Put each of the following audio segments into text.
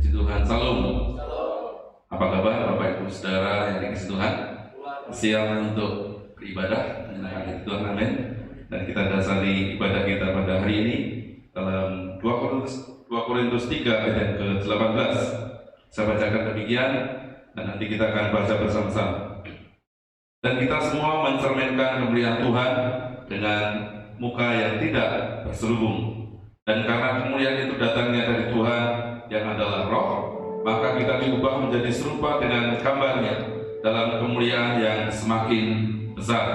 Puji Tuhan, salam. Apa kabar Bapak Ibu Saudara yang dikasihi Tuhan? Siap untuk beribadah menyenangkan Tuhan, amin. Dan kita dasari ibadah kita pada hari ini dalam 2 Korintus 3 ayat yang ke-18. Saya bacakan demikian dan nanti kita akan baca bersama-sama. Dan kita semua mencerminkan kemuliaan Tuhan dengan muka yang tidak berselubung. Dan karena kemuliaan itu datangnya dari Tuhan yang adalah Roh, maka kita diubah menjadi serupa dengan gambarnya dalam kemuliaan yang semakin besar.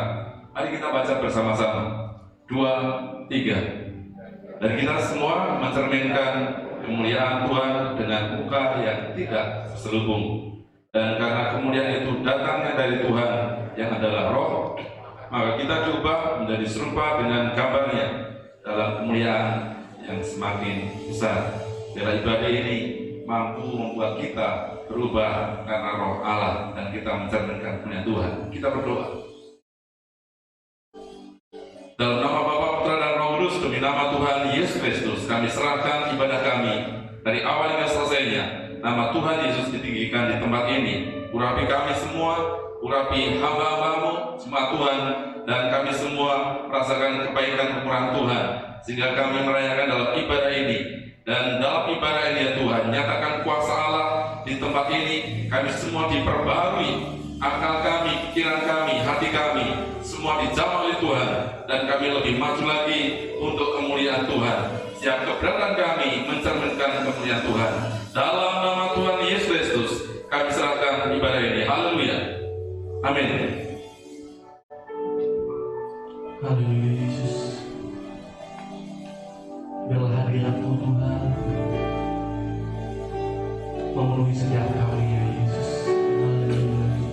Mari kita baca bersama-sama. 2, 3. Dan kita semua mencerminkan kemuliaan Tuhan dengan muka yang tidak berselubung. Dan karena kemuliaan itu datangnya dari Tuhan yang adalah Roh, maka kita diubah menjadi serupa dengan gambarnya dalam kemuliaan yang semakin besar. Biarlah ibadah ini mampu membuat kita berubah karena Roh Allah dan kita mencerminkan kemuliaan Tuhan. Kita berdoa. Dalam nama Bapa, Putra dan Roh Kudus, demi nama Tuhan Yesus Kristus, kami serahkan ibadah kami dari awal hingga selesainya. Nama Tuhan Yesus ditinggikan di tempat ini. Urapi kami semua, urapi hamba-hambamu, semua Tuhan, dan kami semua merasakan kebaikan kekurangan Tuhan, sehingga kami merayakan dalam ibadah ini. Dan dalam ibadah ini ya Tuhan, nyatakan kuasa Allah di tempat ini. Kami semua diperbarui, akal kami, pikiran kami, hati kami, semua dijamah oleh Tuhan. Dan kami lebih maju lagi untuk kemuliaan Tuhan. Siap keberatan kami mencerminkan kemuliaan Tuhan. Dalam nama Tuhan Yesus Kristus, kami serahkan ibadah ini. Haleluya. Amin. Haleluya Yesus. Biarlah hadirat-Mu Tuhan memenuhi setiap kami ya Yesus. Haleluya Yesus.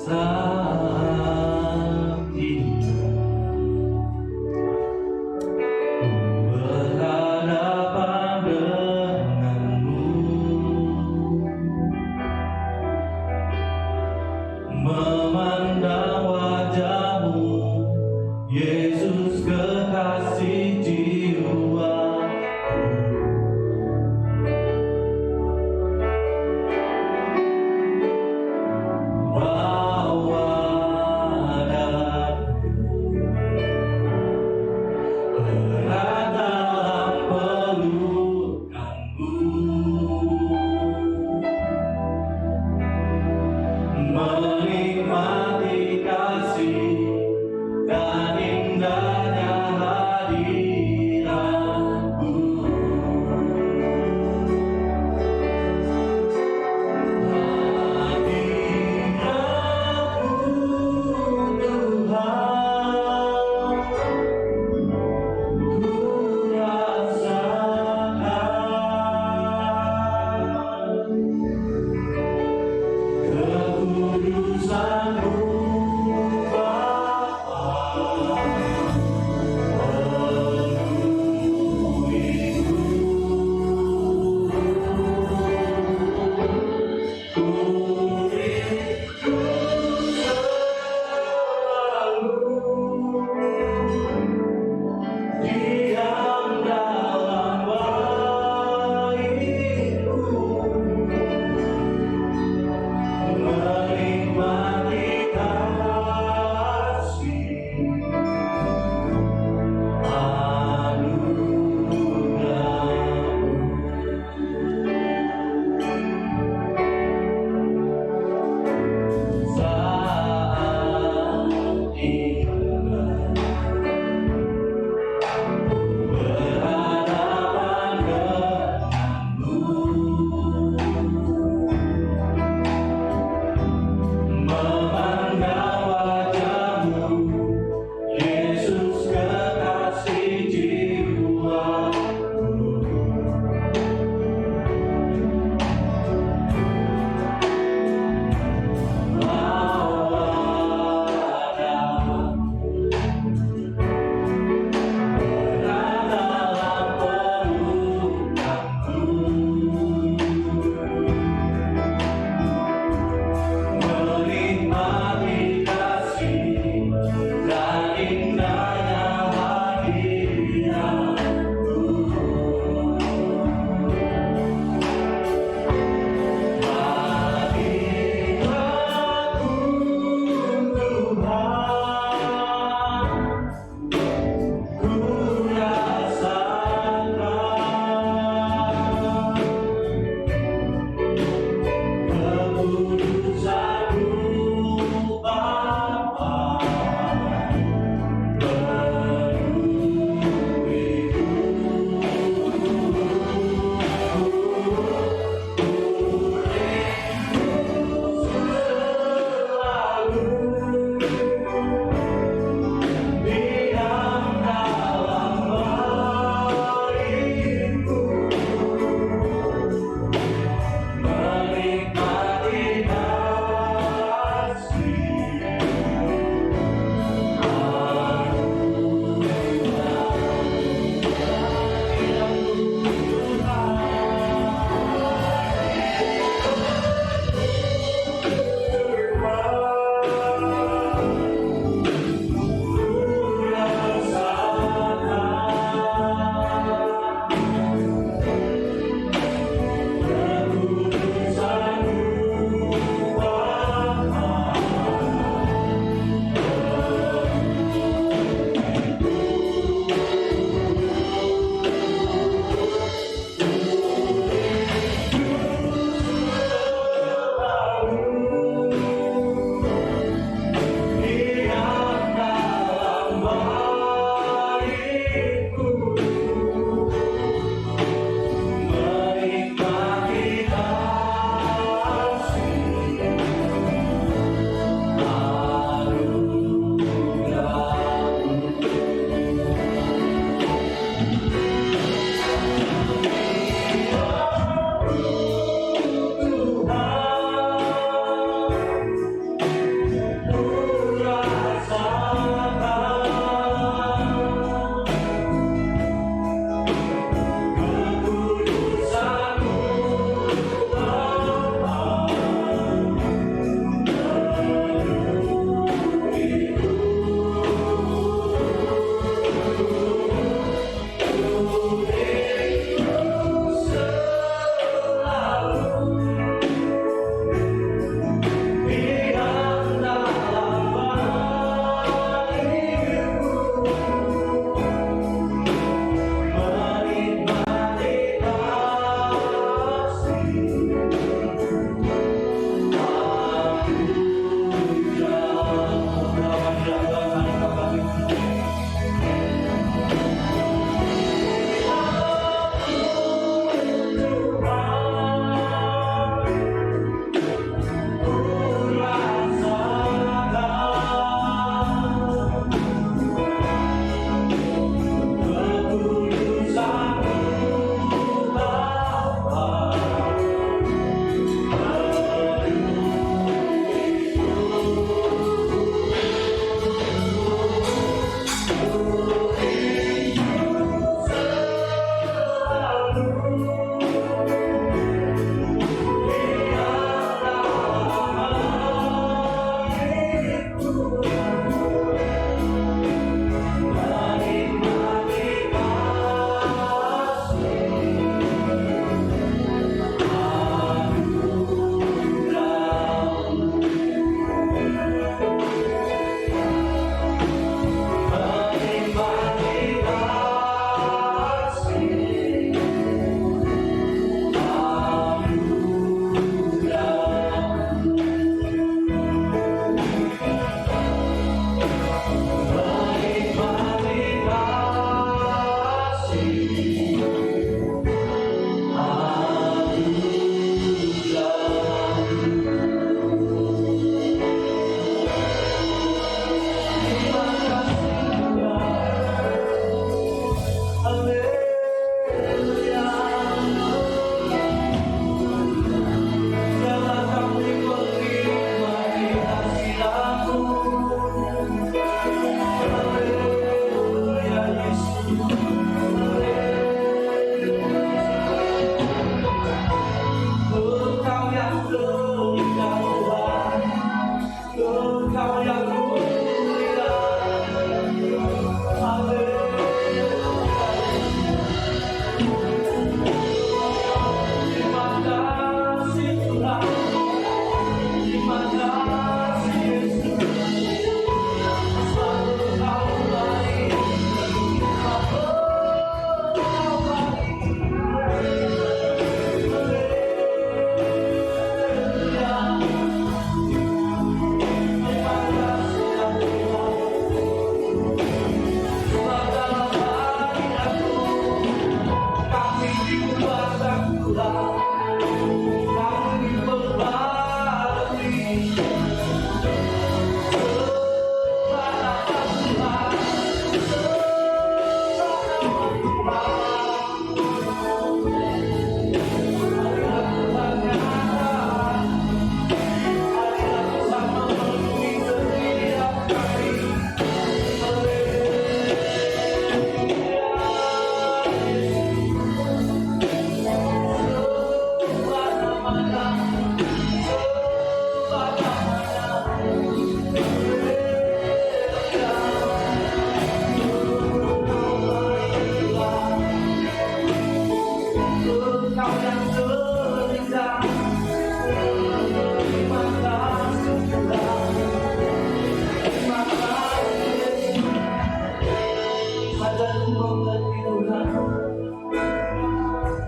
Saat ini ku berhadapan denganmu, memandang wajah-Mu, Yesus kekasih jiwaku. Bawa daku erat dalam pelukan-Mu, menikmati kasih dan indahnya hadirat-Mu. Hadirat-Mu Tuhan, ku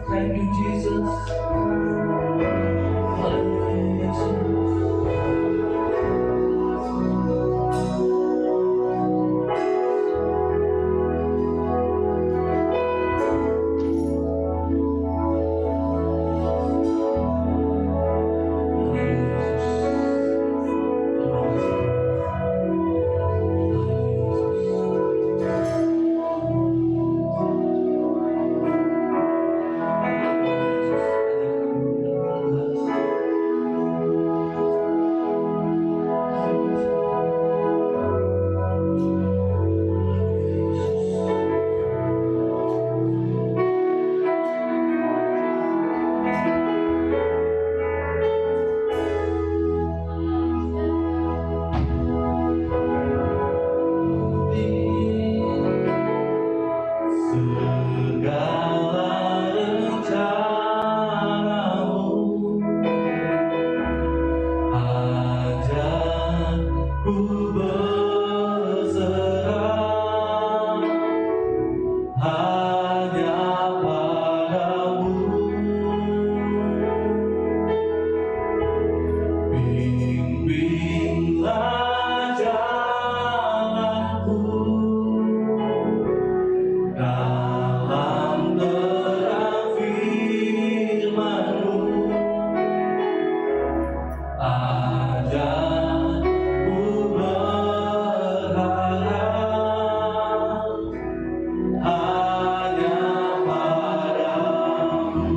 Thank you, Jesus. Hallelujah, Yesus. Segala rencanamu ajarku berserah hanya padamu. Bimbinglah jalanku dalam terang firman-Mu, ajarku berharap hanya padamu.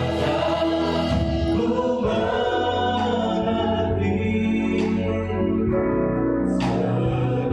Ajarku mengerti segala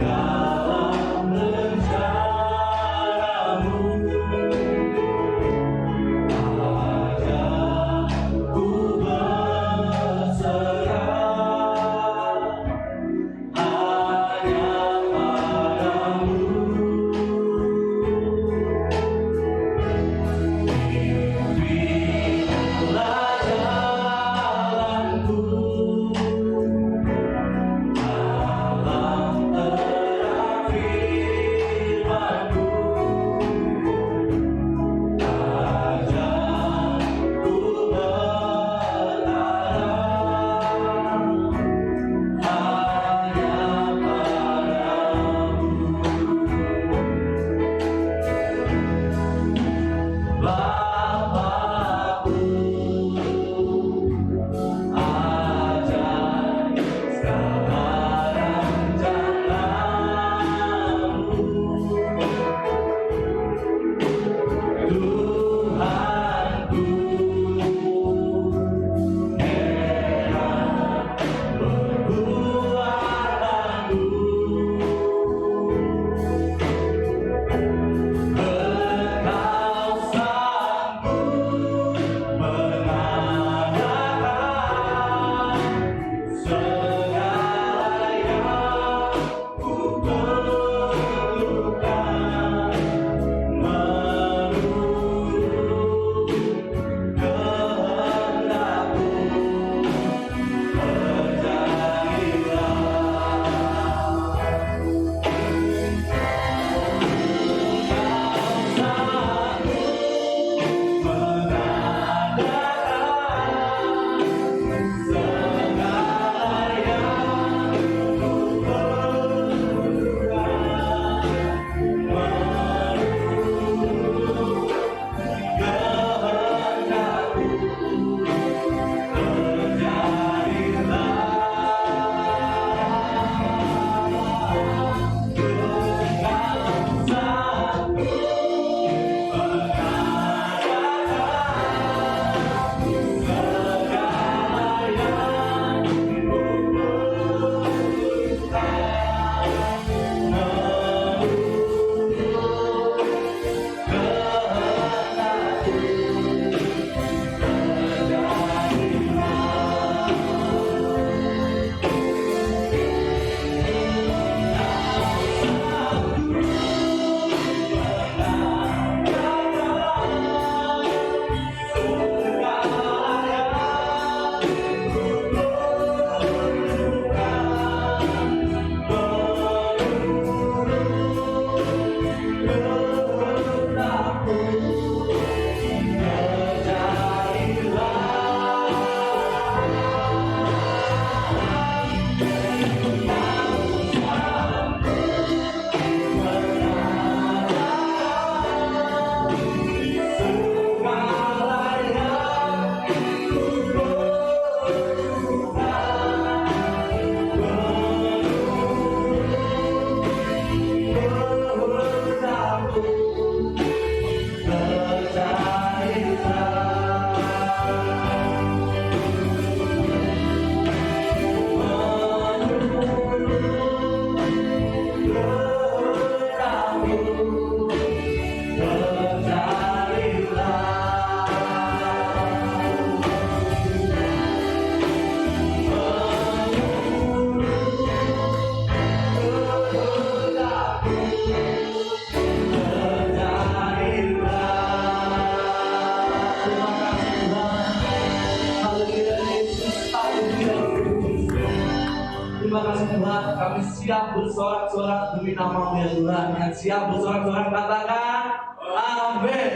bersorak-sorak demi nama-Mu ya Tuhan. Yang siap bersorak-sorak katakan amin.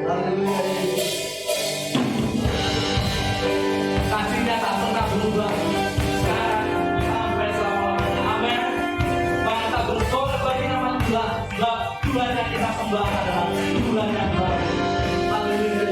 Haleluya. Kasihnya tak pernah berubah. Sekarang sampai selama-lamanya. Amin. Mari kita bersorak bagi nama Tuhan. Sebab Tuhan yang kita sembah adalah Tuhan yang baik. Haleluya.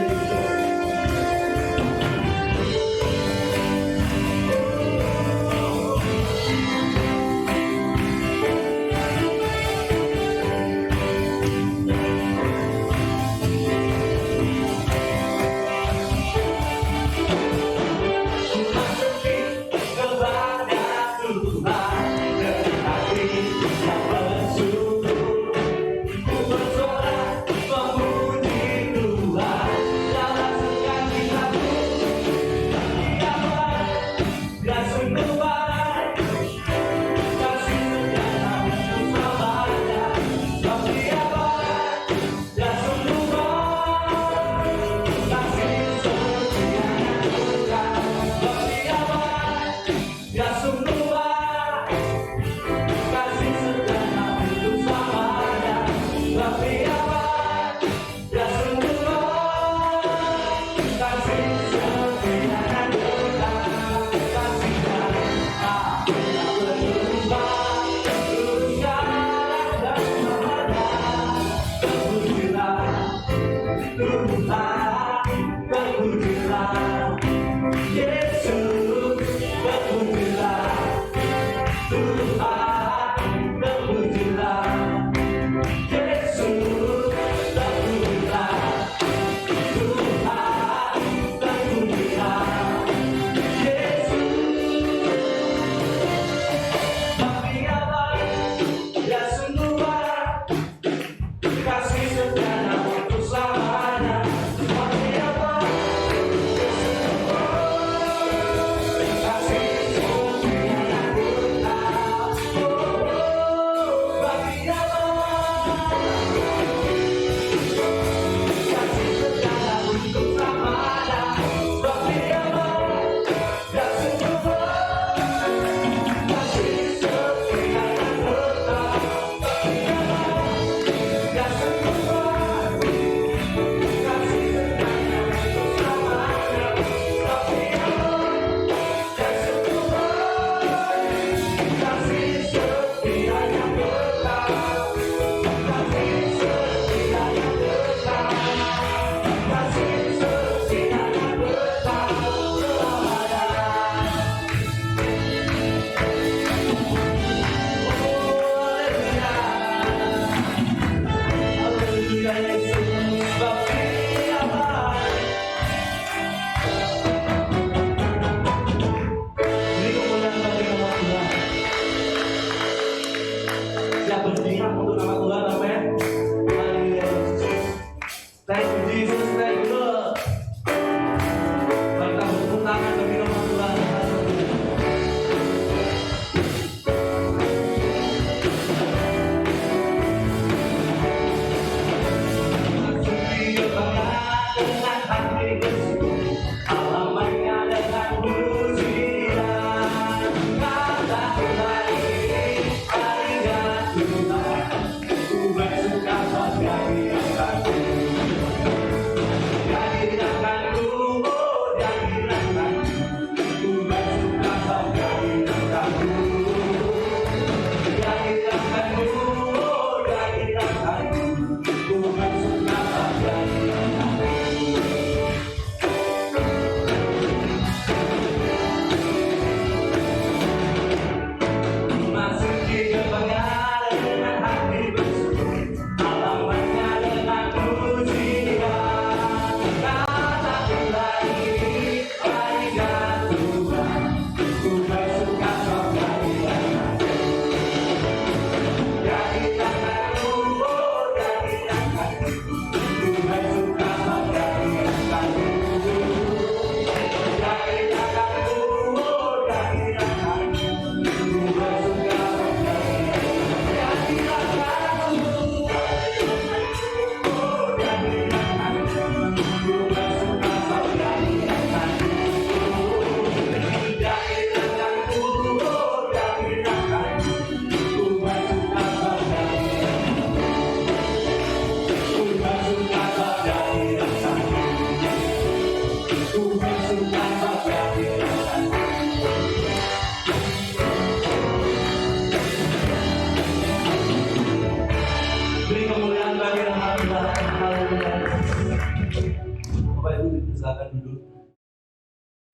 silakan duduk.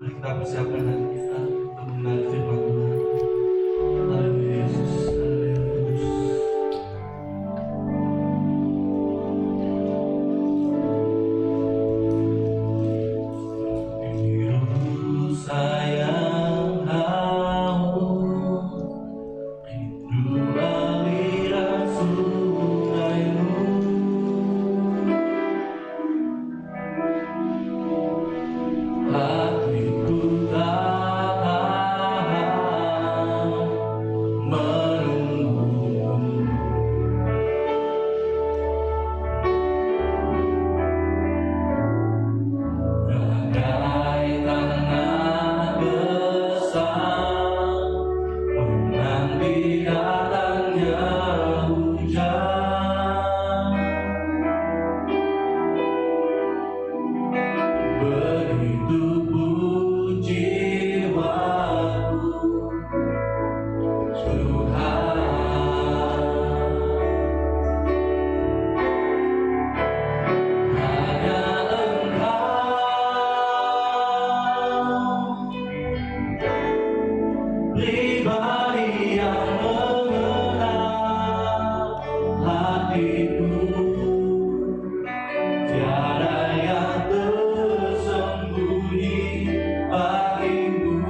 Mari kita persiapkan hati kita untuk mendengar firman Tuhan. Haleluya Yesus, haleluya Kudus. Biru sayang haus, rindu aliran sungaimu. Hatiku tak tahan menunggumu. Bagai tanah gersang menanti datangnya hujan. Begitu pun jiwaku, Tuhan. Hanya Engkau, pribadi yang mengenal hatiku. Tiada yang tersembunyi bagimu.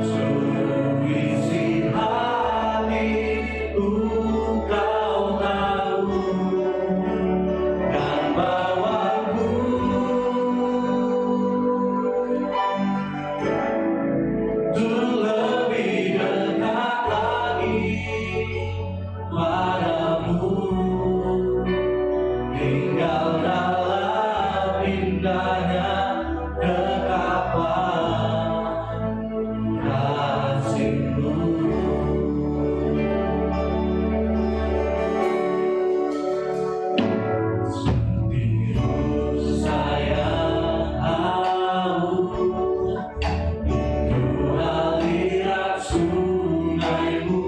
Seluruh isi hatiku Kau tahu, dan bawaku untuk lebih dekat lagi padamu. Tinggal dalam indahnya dekapan kasih-Mu. Setiap sayang haus, rindu aliran sungaimu.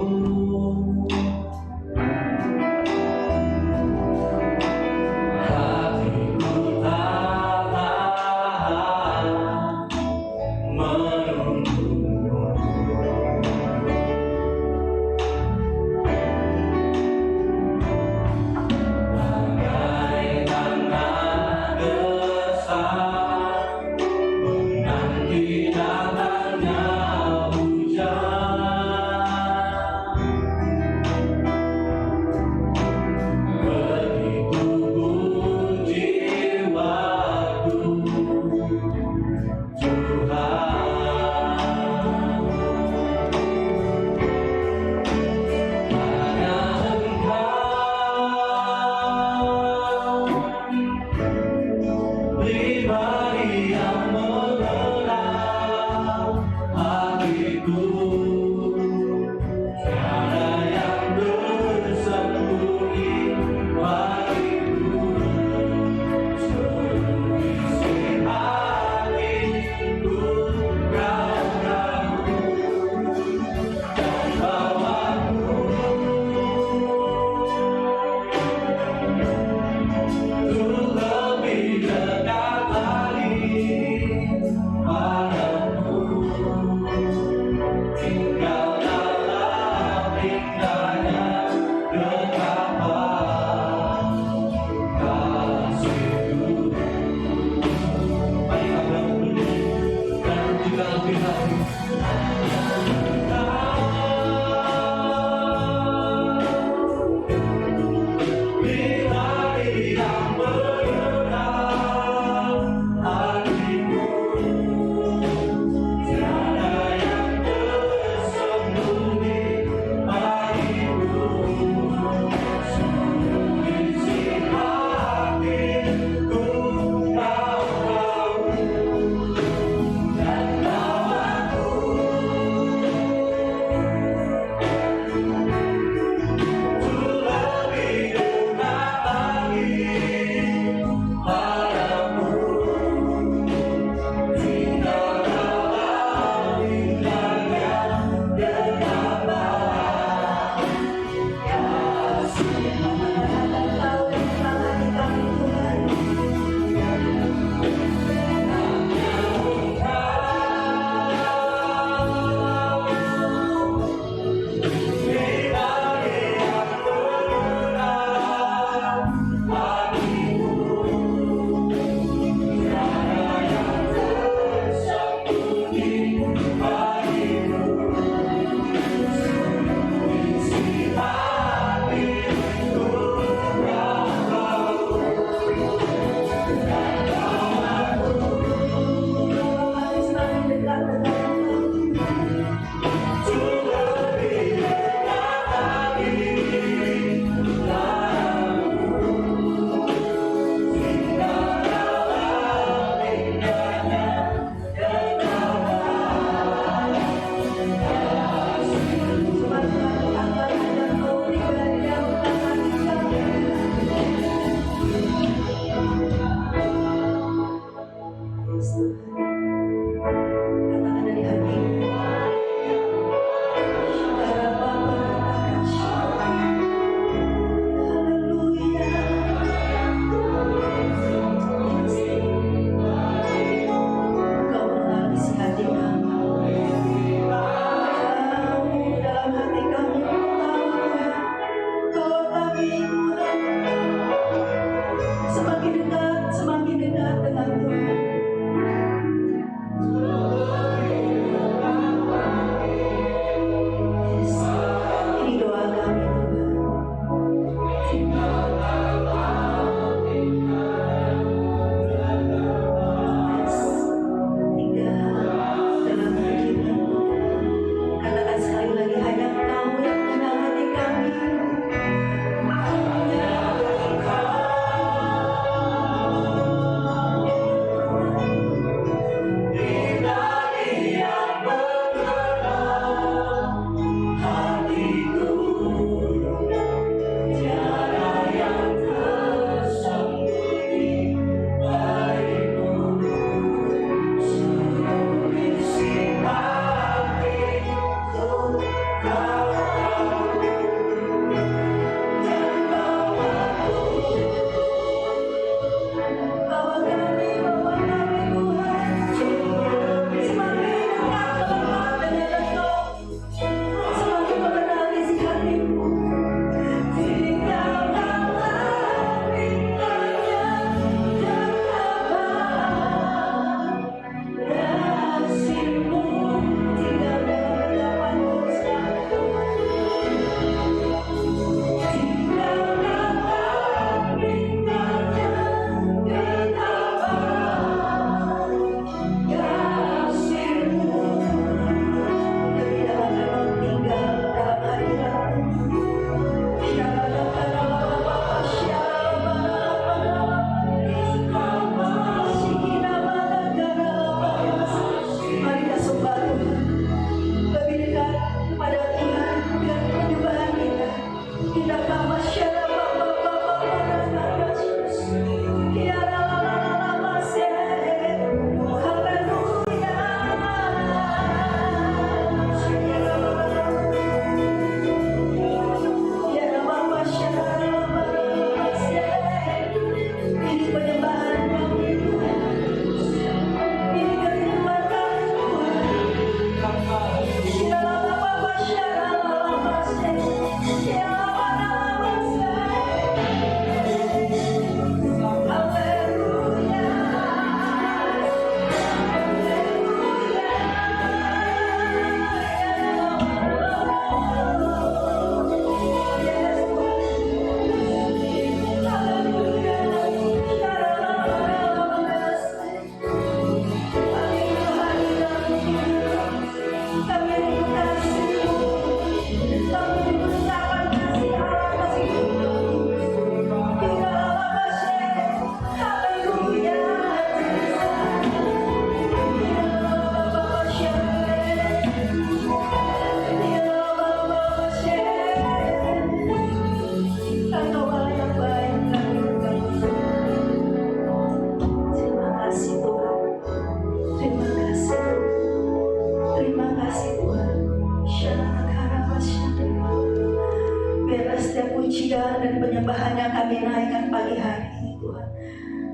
pujian dan penyembahannya kami naikkan pagi hari ini Tuhan.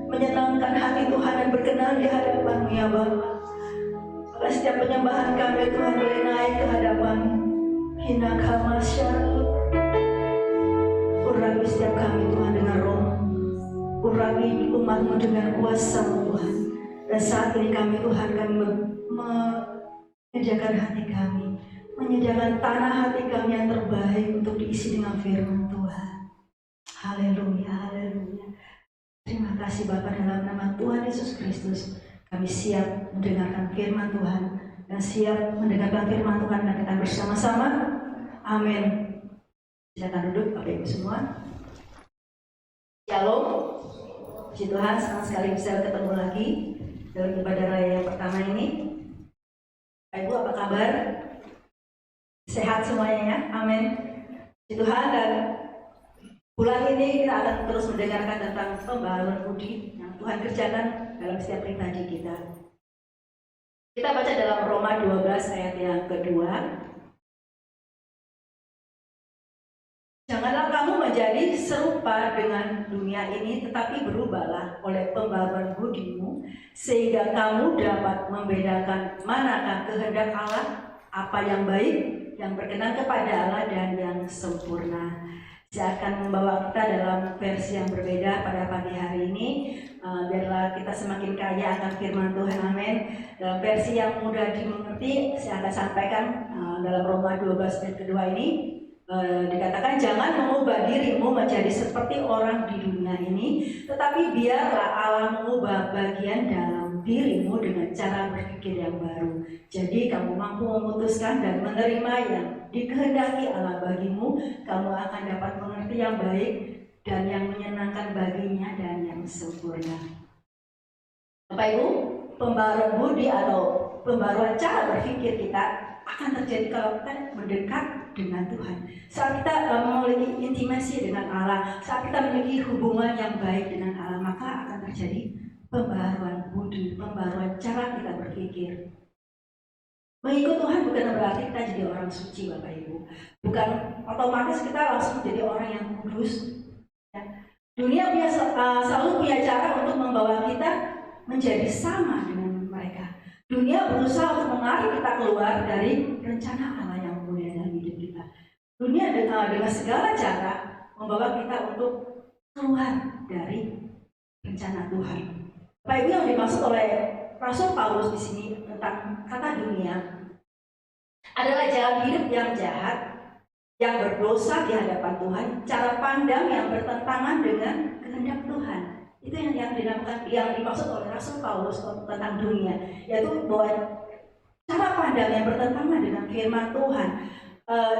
Menyenangkan hati Tuhan dan berkenan di hadapan-Mu ya Bapa. Maka setiap penyembahan kami Tuhan boleh naik ke hadapan-Mu. Hina kamasya. Urapi setiap kami Tuhan dengan roh. Urapi umat-Mu dengan kuasa-Mu Tuhan. Dan saat ini kami Tuhan kami menyediakan hati kami, menyediakan tanah hati kami yang terbaik untuk diisi dengan firman Tuhan. Haleluya, haleluya. Terima kasih Bapa, dalam nama Tuhan Yesus Kristus kami siap mendengarkan firman Tuhan dan siap mendengarkan firman Tuhan dan kita bersama-sama. Amin. Silakan duduk Bapak Ibu semua. Shalom. Puji Tuhan, senang sekali bisa ketemu lagi dalam ibadah raya yang pertama ini. Bapak Ibu apa kabar? Sehat semuanya ya, amin. Puji Tuhan, dan bulan ini kita akan terus mendengarkan tentang pembaharuan budi yang Tuhan kerjakan dalam setiap pribadi kita. Kita baca dalam Roma 12 ayat yang kedua. Janganlah kamu menjadi serupa dengan dunia ini, tetapi berubahlah oleh pembaharuan budimu, sehingga kamu dapat membedakan manakah kehendak Allah, apa yang baik, yang berkenan kepada Allah, dan yang sempurna. Saya akan membawa kita dalam versi yang berbeda pada pagi hari ini. Biarlah kita semakin kaya akan firman Tuhan, amin. Dalam versi yang mudah dimengerti, saya akan sampaikan dalam Roma 12 ayat kedua ini. Dikatakan, jangan mengubah dirimu menjadi seperti orang di dunia ini, tetapi biarlah Allah mengubah bagian dalam dirimu dengan cara berpikir yang baru. Jadi kamu mampu memutuskan dan menerima yang dikehendaki Allah bagimu. Kamu akan dapat mengerti yang baik dan yang menyenangkan baginya dan yang sempurna. Bapak Ibu, pembaruan budi atau pembaruan cara berpikir kita akan terjadi kalau kita mendekat dengan Tuhan. Saat kita memiliki intimasi dengan Allah, saat kita memiliki hubungan yang baik dengan Allah, maka akan terjadi pembaruan budi, pembaruan cara kita berpikir. Mengikut Tuhan bukan berarti kita jadi orang suci, Bapak Ibu. Bukan otomatis kita langsung jadi orang yang kudus. Ya. Dunia selalu punya cara untuk membawa kita menjadi sama dengan mereka. Dunia berusaha untuk menarik kita keluar dari rencana Allah yang mulia dalam hidup kita. Dunia dengan segala cara membawa kita untuk keluar dari rencana Tuhan. Bapak Ibu, yang dimaksud oleh Rasul Paulus di sini tentang kata dunia adalah jalan hidup yang jahat, yang berdosa di hadapan Tuhan, cara pandang yang bertentangan dengan kehendak Tuhan. Itu yang dinamakan, yang dimaksud oleh Rasul Paulus tentang dunia, yaitu bahwa cara pandang yang bertentangan dengan firman Tuhan,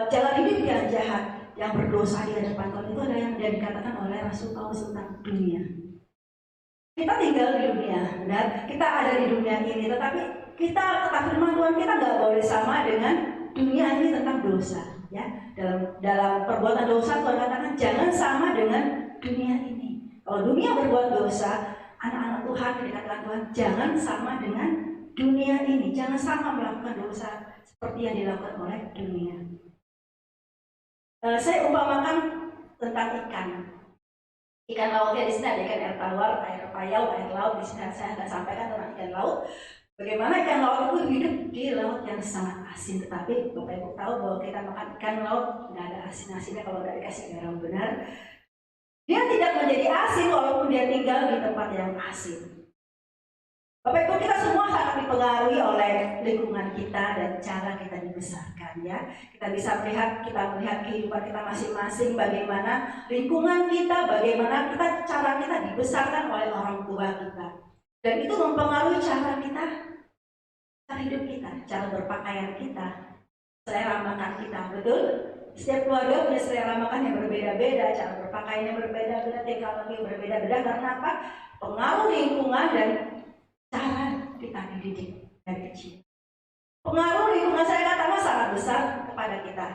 jalan hidup yang jahat, yang berdosa di hadapan Tuhan, itu adalah yang dikatakan oleh Rasul Paulus tentang dunia. Kita tinggal di dunia, benar? Kita ada di dunia ini, tetapi kita kata firman Tuhan, kita nggak boleh sama dengan dunia ini tentang dosa. ya. Dalam perbuatan dosa Tuhan katakan jangan sama dengan dunia ini. Kalau dunia berbuat dosa, anak-anak Tuhan dikatakan Tuhan jangan sama dengan dunia ini, jangan sama melakukan dosa seperti yang dilakukan oleh dunia. Saya umpamakan tentang ikan lautnya di sini ada ikan air tawar, air payau, air laut. Di sini saya akan sampaikan tentang ikan laut. Bagaimana ikan laut itu hidup di laut yang sangat asin, tetapi Bapak Ibu tahu bahwa kita makan ikan laut nggak ada asin-asinnya kalau nggak dikasih garam benar. Dia tidak menjadi asin walaupun dia tinggal di tempat yang asin. Bapak Ibu, kita semua sangat dipengaruhi oleh lingkungan kita dan cara kita dibesarkan ya. Kita melihat kehidupan kita masing-masing, bagaimana lingkungan kita, bagaimana cara kita dibesarkan oleh orang tua kita. Dan itu mempengaruhi cara hidup kita, cara berpakaian kita, selera makan kita, betul? Setiap keluarga punya selera makan yang berbeda-beda, cara berpakaian yang berbeda-beda, tingkah laku yang berbeda-beda. Karena apa? Pengaruh lingkungan dan cara kita dididik dari kecil. Pengaruh lingkungan saya katakan sangat besar kepada kita.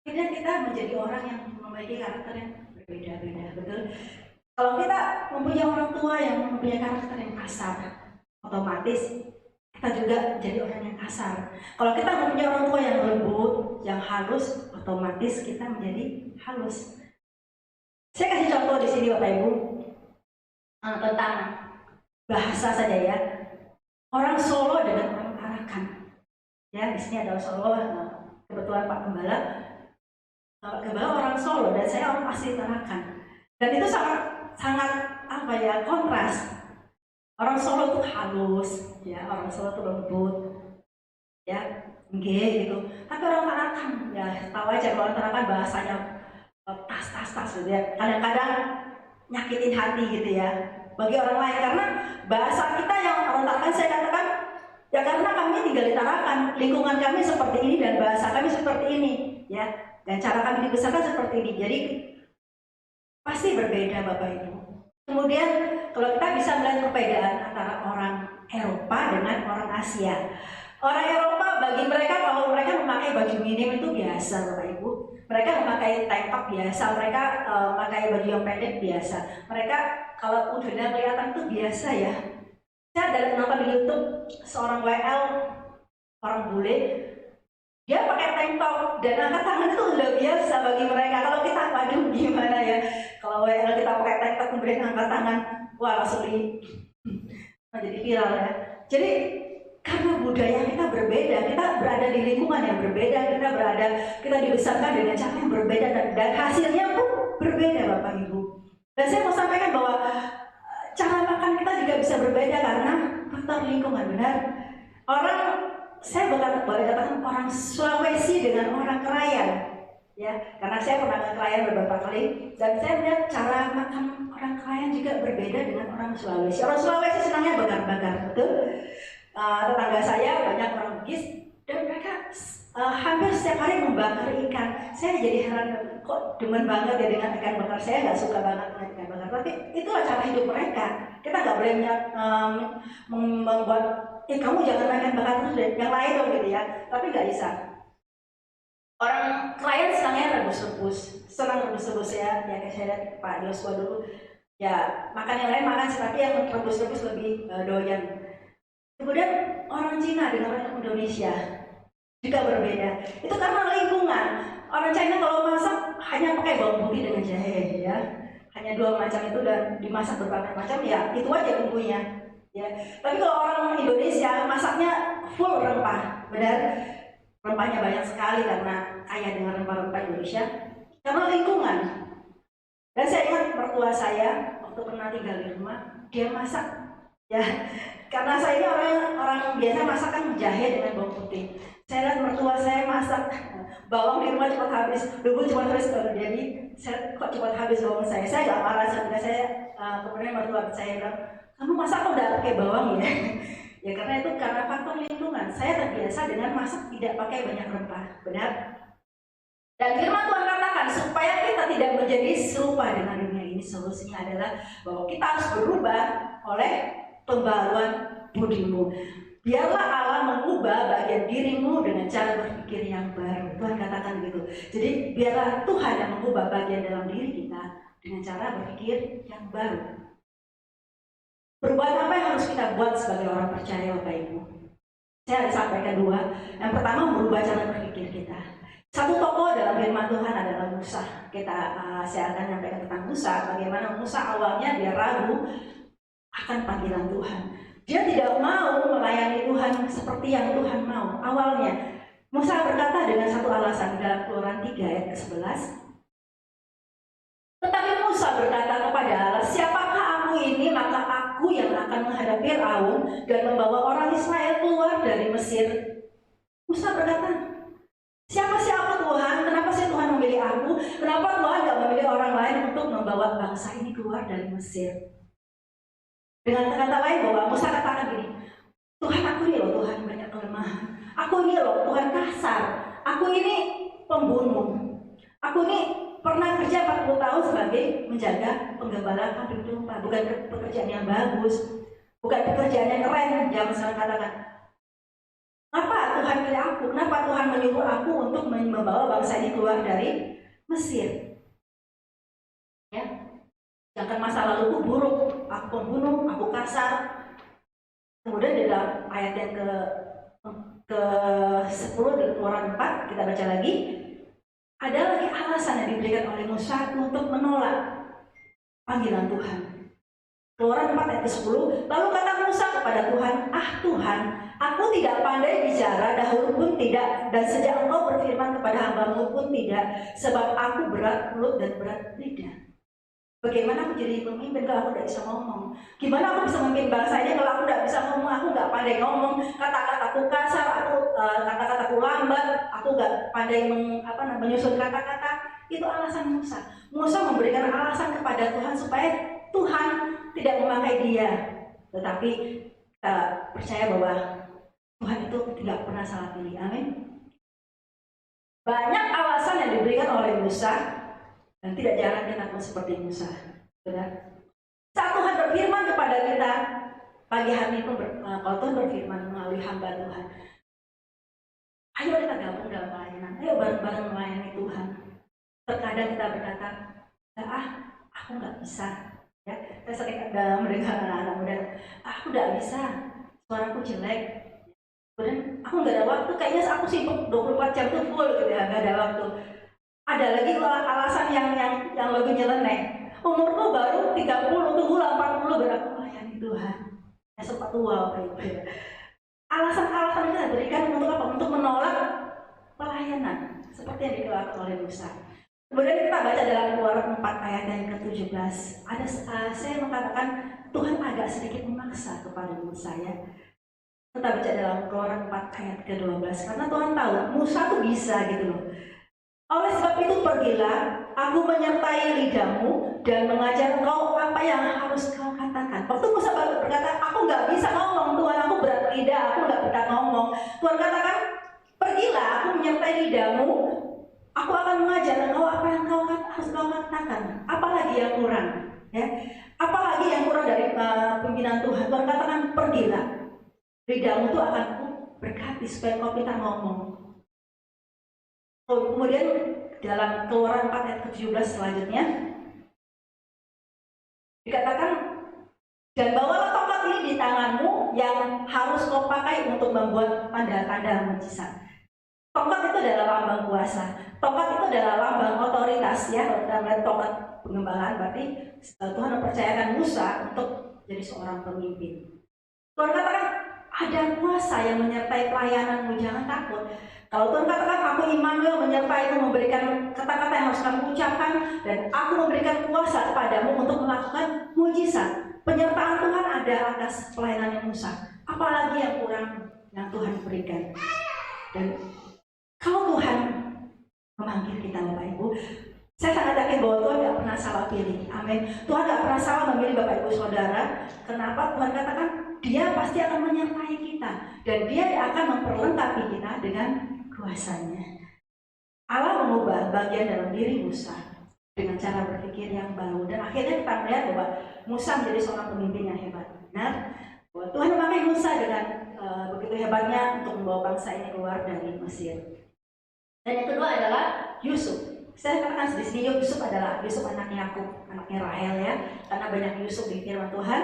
Akhirnya kita menjadi orang yang memiliki karakter yang berbeda-beda, betul? Kalau kita mempunyai orang tua yang mempunyai karakter yang kasar, otomatis kita juga jadi orang yang kasar. Kalau kita mempunyai orang tua yang lembut, yang halus, otomatis kita menjadi halus. Saya kasih contoh di sini Bapak Ibu tentang bahasa saja ya. Orang Solo dengan orang Tarakan. Ya, di sini ada Solo. Kebetulan Pak Gembala orang Solo dan saya orang asli Tarakan. Dan itu sangat apa ya, kontras. Orang Solo itu halus, ya, orang Solo itu lembut, ya, gitu. Tapi orang Tarakan, ya, tahu aja orang Tarakan bahasanya tas gitu ya. Kadang-kadang nyakitin hati gitu ya. Bagi orang lain, karena bahasa kita yang orang Tarakan saya katakan ya karena kami tinggal di Tarakan, lingkungan kami seperti ini dan bahasa kami seperti ini, ya, dan cara kami dibesarkan seperti ini, jadi pasti berbeda Bapak Ibu. Kemudian kalau kita bisa melihat perbedaan antara orang Eropa dengan orang Asia. Orang Eropa bagi mereka kalau mereka memakai baju minim itu biasa Bapak Ibu. Mereka memakai tank top biasa, mereka memakai baju yang pendek biasa. Mereka kalau udahnya kelihatan itu biasa ya. Saya ada nonton di YouTube seorang WL, orang bule, dia pakai tank top dan angkat tangan itu udah biasa bagi mereka. Kalau kita waduh gimana ya? Kalau WL kita pakai tank top kemudian angkat tangan, wah langsung jadi viral ya. Jadi karena budaya kita berbeda, kita berada di lingkungan yang berbeda, kita dibesarkan dengan cara yang berbeda dan hasilnya pun berbeda Bapak Ibu. Dan saya mau sampaikan bahwa cara makan kita juga bisa berbeda karena faktor lingkungan, benar. Saya boleh katakan orang Sulawesi dengan orang Krayan, ya, karena saya pernah ke Krayan beberapa kali dan saya melihat cara makan orang Krayan juga berbeda dengan orang Sulawesi. Orang Sulawesi senangnya bakar-bakar, betul. Tetangga saya banyak orang Bugis dan mereka hampir setiap hari membakar ikan. Saya jadi heran, kok demen banget ya dengan ikan bakar. Saya nggak suka banget dengan ikan bakar, tapi itulah cara hidup mereka. Kita nggak boleh membuat kamu jangan makan bakar terus deh, yang lain dong gitu ya. Tapi nggak bisa. Orang klien senangnya rebus-rebus, senang rebus-rebus ya. Ya kayak saya lihat Pak Yosua dulu, ya makan yang lain makan, tapi yang rebus-rebus lebih doyan. Kemudian orang Cina dengan orang Indonesia juga berbeda. Itu karena lingkungan. Orang China kalau masak hanya pakai bawang putih dengan jahe, ya. Hanya 2 macam itu dan dimasak berbagai macam, ya itu aja bumbunya. Ya. Tapi kalau orang Indonesia masaknya full rempah, benar. Rempahnya banyak sekali karena kaya dengan rempah-rempah Indonesia. Karena lingkungan. Dan saya ingat mertua saya waktu pernah tinggal di rumah, dia masak, ya. Karena saya ini orang biasa masak kan jahe dengan bawang putih. Saya lihat mertua saya masak bawang di rumah cepat habis, bumbu cepat habis, jadi saya kok cepat habis bawang saya. Saya nggak marah sampai saya kemudian mertua saya bilang, kamu masak kok nggak pakai bawang ya? Ya karena itu karena faktor lingkungan. Saya terbiasa dengan masak tidak pakai banyak rempah, benar. Dan firman Tuhan katakan supaya kita tidak menjadi serupa dengan dunia ini, solusinya adalah bahwa kita harus berubah oleh pembaruan budimu. Biarlah Allah mengubah bagian dirimu dengan cara berpikir yang baru. Tuhan katakan gitu. Jadi biarlah Tuhan yang mengubah bagian dalam diri kita dengan cara berpikir yang baru. Perubahan apa yang harus kita buat sebagai orang percaya, Bapak Ibu? Saya ada sampaikan dua. Yang pertama, merubah cara berpikir kita. Satu tokoh dalam firman Tuhan adalah Musa. Saya akan menyampaikan tentang Musa. Bagaimana Musa awalnya dia ragu akan panggilan Tuhan. Dia tidak mau melayani Tuhan seperti yang Tuhan mau. Awalnya, Musa berkata dengan satu alasan dalam Keluaran 3 ayat ke-11. Tetapi Musa berkata kepada Allah, siapakah aku ini, maka aku yang akan menghadapi Firaun dan membawa orang Israel keluar dari Mesir. Musa berkata, siapa sih aku Tuhan? Kenapa sih Tuhan memilih aku? Kenapa Tuhan tidak memilih orang lain untuk membawa bangsa ini keluar dari Mesir? Dengan kata lain bahwa Musa katakan gini, Tuhan, aku ini loh Tuhan banyak kelemahan. Aku ini loh Tuhan kasar. Aku ini pembunuh. Aku ini pernah kerja 40 tahun sebagai menjaga penggembala kambing domba. Bukan pekerjaan yang bagus, bukan pekerjaan yang keren. Jangan salah katakan, kenapa Tuhan pilih aku? Kenapa Tuhan menyuruh aku untuk membawa bangsa ini keluar dari Mesir? Ya, sedangkan masa laluku buruk. Aku pembunuh, aku kasar. Kemudian di dalam ayat yang ke-10 dari Keluaran 4 kita baca lagi, ada lagi alasan yang diberikan oleh Musa untuk menolak panggilan Tuhan. Keluaran 4 ayat ke-10, lalu kata Musa kepada Tuhan, Tuhan, aku tidak pandai bicara, dahulu pun tidak, dan sejak Engkau berfirman kepada hamba-Mu pun tidak, sebab aku berat mulut dan berat lidah. Bagaimana aku jadi pemimpin kalau aku tidak bisa ngomong? Gimana aku bisa memimpin bangsa ini kalau aku tidak bisa ngomong? Aku nggak pandai ngomong, kata-kataku kasar, kata-kataku lambat, aku nggak pandai menyusun kata-kata. Itu alasan Musa. Musa memberikan alasan kepada Tuhan supaya Tuhan tidak memakai dia. Tetapi kita percaya bahwa Tuhan itu tidak pernah salah pilih. Amin. Banyak alasan yang diberikan oleh Musa, dan tidak jarang kita pun seperti Musa. Benar? Saat Tuhan berfirman kepada kita, pagi hari itu kalau Tuhan berfirman melalui hamba Tuhan, ayo kita gabung dalam pelayanan, ayo bareng-bareng melayani Tuhan. Terkadang kita berkata, aku nggak bisa. Ya, saya sering mendengar anak-anak muda, aku nggak bisa, suaraku jelek. Kemudian aku nggak ada waktu, kayaknya aku sibuk 24 jam itu full gitu ya, nggak ada waktu. Ada lagi alasan yang lebih nyeleneh. Umurku baru 30, tunggulah 40 baru aku melayani Tuhan. Ya sempat tua gitu ya. Alasan-alasan itu diberikan untuk apa? Untuk menolak pelayanan, seperti yang dilakukan oleh Musa. Kemudian kita baca dalam Keluaran 4 ayat yang ke-17. Saya mengatakan Tuhan agak sedikit memaksa kepada Musa ya. Kita baca dalam Keluaran 4 ayat ke-12. Karena Tuhan tahu Musa tuh bisa gitu loh. Oleh sebab itu pergilah, aku menyertai lidahmu dan mengajar engkau apa yang harus kau katakan. Waktu Musa berkata, aku nggak bisa ngomong Tuhan, aku berat lidah, aku nggak bisa ngomong. Tuhan katakan, pergilah, aku menyertai lidahmu, aku akan mengajar engkau apa yang harus kau katakan. Apalagi yang kurang, ya? Apalagi yang kurang dari pimpinan Tuhan. Tuhan katakan, pergilah, lidahmu itu akan berkati supaya kau bisa ngomong. Kemudian dalam Keluaran 4 ayat ke-17 selanjutnya dikatakan, dan bawalah tongkat ini di tanganmu yang harus kau pakai untuk membuat tanda-tanda mujizat. Tongkat itu adalah lambang kuasa. Tongkat itu adalah lambang otoritas ya. Dalam tongkat pengembalaan berarti Tuhan mempercayakan Musa untuk jadi seorang pemimpin. Tuhan katakan ada kuasa yang menyertai pelayananmu, jangan takut. Kalau Tuhan katakan, aku Immanuel menyertaimu, memberikan kata-kata yang harus kamu ucapkan, dan aku memberikan kuasa kepadamu untuk melakukan mujizat. Penyertaan Tuhan ada atas pelayanan Musa. Apalagi yang kurang yang Tuhan berikan. Dan kalau Tuhan memanggil kita, Bapak Ibu, saya sangat yakin bahwa Tuhan tidak pernah salah pilih. Amin. Tuhan tidak pernah salah memilih Bapak Ibu Saudara. Kenapa? Tuhan katakan, Dia pasti akan menyertai kita, dan Dia akan memperlengkapi kita dengan kuasanya. Allah mengubah bagian dalam diri Musa dengan cara berpikir yang baru, dan akhirnya kita melihat bahwa Musa menjadi seorang pemimpin yang hebat. Benar, bahwa Tuhan memakai Musa dengan begitu hebatnya untuk membawa bangsa ini keluar dari Mesir. Dan yang kedua adalah Yusuf. Saya katakan di sini Yusuf adalah Yusuf anaknya Yakub, anaknya Rahel ya, karena banyak Yusuf di firman Tuhan.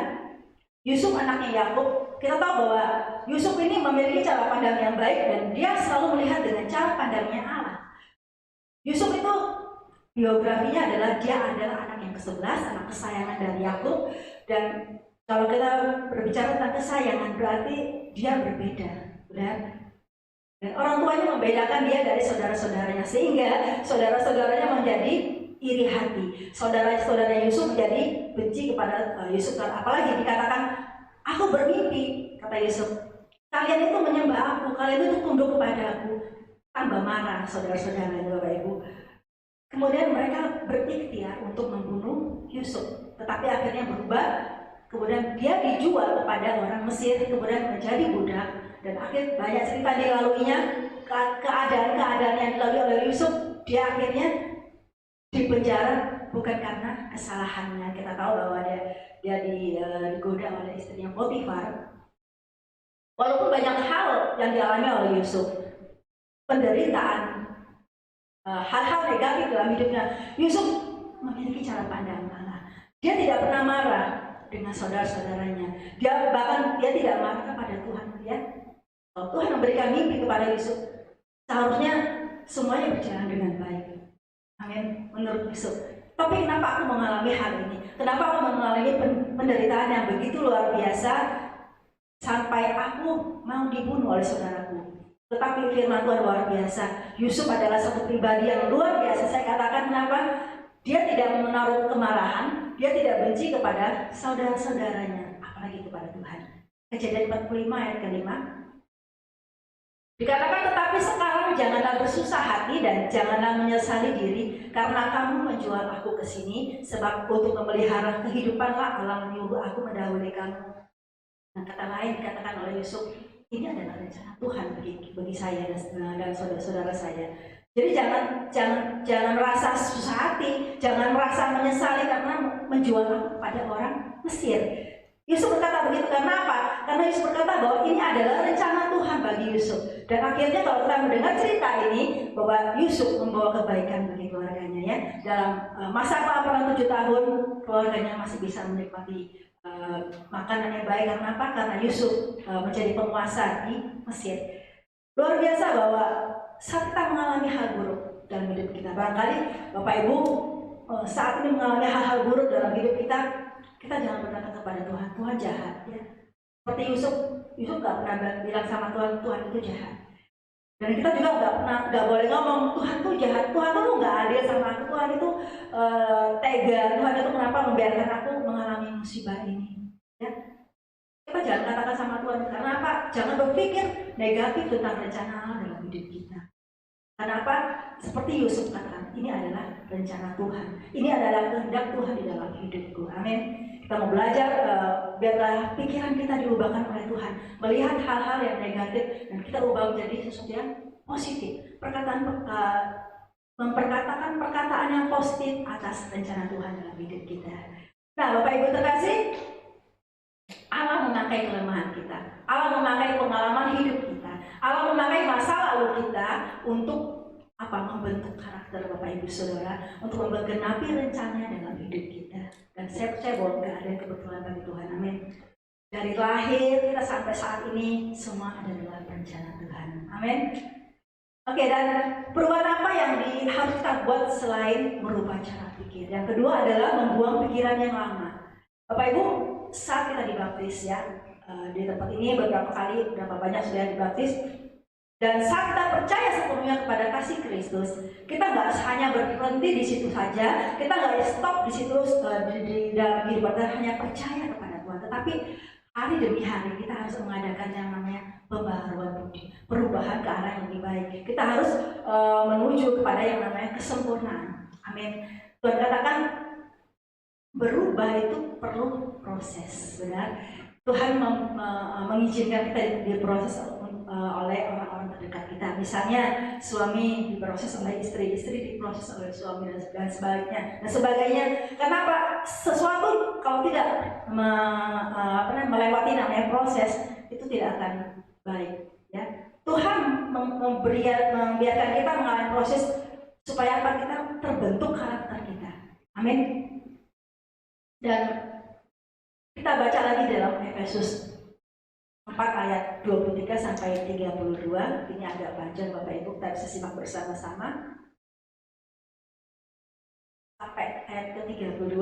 Yusuf anaknya Yakub, kita tahu bahwa Yusuf ini memiliki cara pandang yang baik dan dia selalu melihat dengan cara pandangnya Allah. Yusuf itu biografinya adalah dia adalah anak yang ke-11, anak kesayangan dari Yakub. Dan kalau kita berbicara tentang kesayangan berarti dia berbeda, benar? Dan orang tuanya membedakan dia dari saudara-saudaranya sehingga saudara-saudaranya menjadi iri hati. Saudara-saudara Yusuf menjadi benci kepada Yusuf. Apalagi dikatakan, aku bermimpi, kata Yusuf, kalian itu menyembah aku, kalian itu tunduk kepada aku. Tambah marah saudara-saudara Bapak Ibu. Kemudian mereka berikhtiar untuk membunuh Yusuf, tetapi akhirnya berubah. Kemudian dia dijual kepada orang Mesir, kemudian menjadi budak. Dan akhir banyak cerita dilaluinya, keadaan-keadaan yang dilalui oleh Yusuf, dia akhirnya dipenjara bukan karena kesalahannya. Kita tahu bahwa dia digoda oleh istrinya Potifar. Walaupun banyak hal yang dialami oleh Yusuf, penderitaan, hal-hal negatif dalam hidupnya, Yusuf memiliki cara pandang Allah. Dia tidak pernah marah dengan saudara-saudaranya. Dia tidak marah kepada Tuhan. Ya, kalau Tuhan memberikan mimpi kepada Yusuf, seharusnya semuanya berjalan dengan baik. Amin. Menurut Yusuf. Tapi kenapa aku mengalami hal ini? Kenapa aku mengalami penderitaan yang begitu luar biasa sampai aku mau dibunuh oleh saudaraku? Tetapi firman Tuhan luar biasa. Yusuf adalah satu pribadi yang luar biasa. Saya katakan kenapa? Dia tidak menaruh kemarahan, dia tidak benci kepada saudara-saudaranya, apalagi kepada Tuhan. Kejadian 45 ayat ke-5. Dikatakan, tetapi sekarang janganlah bersusah hati dan janganlah menyesali diri karena kamu menjual aku ke sini, sebab untuk memelihara kehidupanlah Allah menyuruh aku mendahului kamu. Nah, kata lain dikatakan oleh Yusuf, ini adalah rencana Tuhan bagi saya dan saudara-saudara saya. Jadi jangan merasa susah hati, jangan merasa menyesali karena menjual aku kepada orang Mesir. Yusuf berkata begitu karena apa? Karena Yusuf berkata bahwa ini adalah rencana Tuhan bagi Yusuf. Dan akhirnya kalau kita mendengar cerita ini, bahwa Yusuf membawa kebaikan bagi keluarganya ya. Dalam masa kelaparan 7 tahun, keluarganya masih bisa menikmati makanan yang baik. Karena apa? Karena Yusuf menjadi penguasa di Mesir. Luar biasa bahwa saat kita mengalami hal buruk dalam hidup kita, barangkali Bapak Ibu saat ini mengalami hal-hal buruk dalam hidup kita jangan berkata kepada Tuhan, Tuhan jahat ya. Seperti Yusuf gak pernah bilang sama Tuhan, Tuhan itu jahat. Dan kita juga gak boleh ngomong, Tuhan itu jahat, Tuhan itu gak adil sama aku, Tuhan itu tega, Tuhan itu kenapa membiarkan aku mengalami musibah ini ya. Kita jangan katakan sama Tuhan, karena apa? Jangan berpikir negatif tentang rencana Allah dalam hidup kita. Karena apa? Seperti Yusuf katakan, ini adalah rencana Tuhan. Ini adalah kehendak Tuhan di dalam hidupku. Amin. Kita mau belajar, biarlah pikiran kita diubahkan oleh Tuhan. Melihat hal-hal yang negatif dan kita ubah menjadi sesuatu yang positif. Memperkatakan perkataan yang positif atas rencana Tuhan dalam hidup kita. Nah, Bapak Ibu terkasih, Allah memakai kelemahan kita. Allah memakai pengalaman hidup kita. Allah memakai masa lalu kita untuk membentuk karakter Bapak Ibu Saudara, untuk menggenapi rencana dalam hidup kita. Dan saya percaya bahwa tidak ada yang kebetulan bagi Tuhan. Amin. Dari lahir kita sampai saat ini semua ada dalam rencana Tuhan. Amin. Oke, dan perubahan apa yang harus kita buat selain merubah cara pikir? Yang kedua adalah membuang pikiran yang lama. Bapak Ibu, saat kita dibaptis ya, di tempat ini berapa banyak sudah dibaptis. Dan saat kita percaya sepenuhnya kepada kasih Kristus, kita nggak hanya berhenti di situ saja, kita nggak stop di situ di dalam kehidupan kita hanya percaya kepada Tuhan, tetapi hari demi hari kita harus mengadakan yang namanya pembaharuan budi, perubahan ke arah yang lebih baik. Kita harus menuju kepada yang namanya kesempurnaan. Amin. Tuhan katakan berubah itu perlu proses, benar. Tuhan mengizinkan kita diproses oleh orang-orang terdekat kita. Misalnya suami diproses oleh istri, istri diproses oleh suami dan sebagainya. Dan sebagainya. Kenapa? Sesuatu kalau tidak melewati namanya proses itu tidak akan baik. Ya, Tuhan membiarkan kita mengalami proses supaya apa? Kita terbentuk karakter kita. Amin. Dan kita baca lagi dalam Efesus 4 ayat 23 sampai 32. Ini agak panjang Bapak Ibu, kita bisa simak bersama-sama. Sampai ayat ke-32,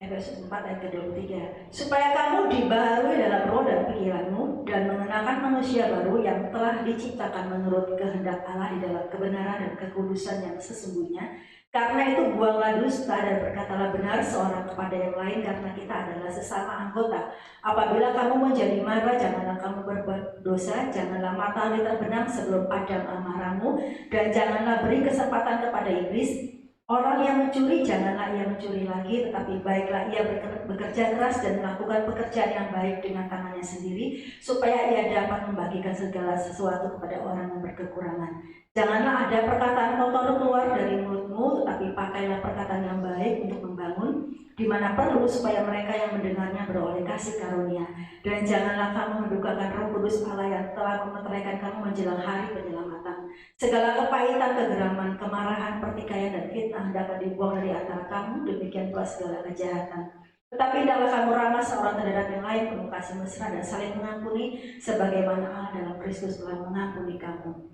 Efesus 4 ayat ke-23. Supaya kamu dibaharui dalam roh dan pikiranmu dan mengenakan manusia baru yang telah diciptakan menurut kehendak Allah di dalam kebenaran dan kekudusan yang sesungguhnya. Karena itu buanglah dusta dan berkatalah benar seorang kepada yang lain, karena kita adalah sesama anggota. Apabila kamu menjadi marah, janganlah kamu berbuat dosa, janganlah matahari terbenam sebelum padam amarahmu, dan janganlah beri kesempatan kepada iblis. Orang yang mencuri, janganlah ia mencuri lagi, tetapi baiklah ia bekerja keras dan melakukan pekerjaan yang baik dengan tangannya sendiri, supaya ia dapat membagikan segala sesuatu kepada orang yang berkekurangan. Janganlah ada perkataan kotor keluar dari mulutmu, tetapi pakailah perkataan yang baik untuk membangun, di mana perlu, supaya mereka yang mendengarnya beroleh kasih karunia. Dan janganlah kamu mendukakan Roh Kudus Allah yang telah memeteraikan kamu menjelang hari penyelamatan. Segala kepahitan, kegeraman, kemarahan, pertikaian, dan fitnah dapat dibuang dari antara kamu, demikian pula segala kejahatan. Tetapi hendaklah kamu ramah seorang terhadap yang lain, penuh kasih mesra dan saling mengampuni, sebagaimana Allah dalam Kristus telah mengampuni kamu.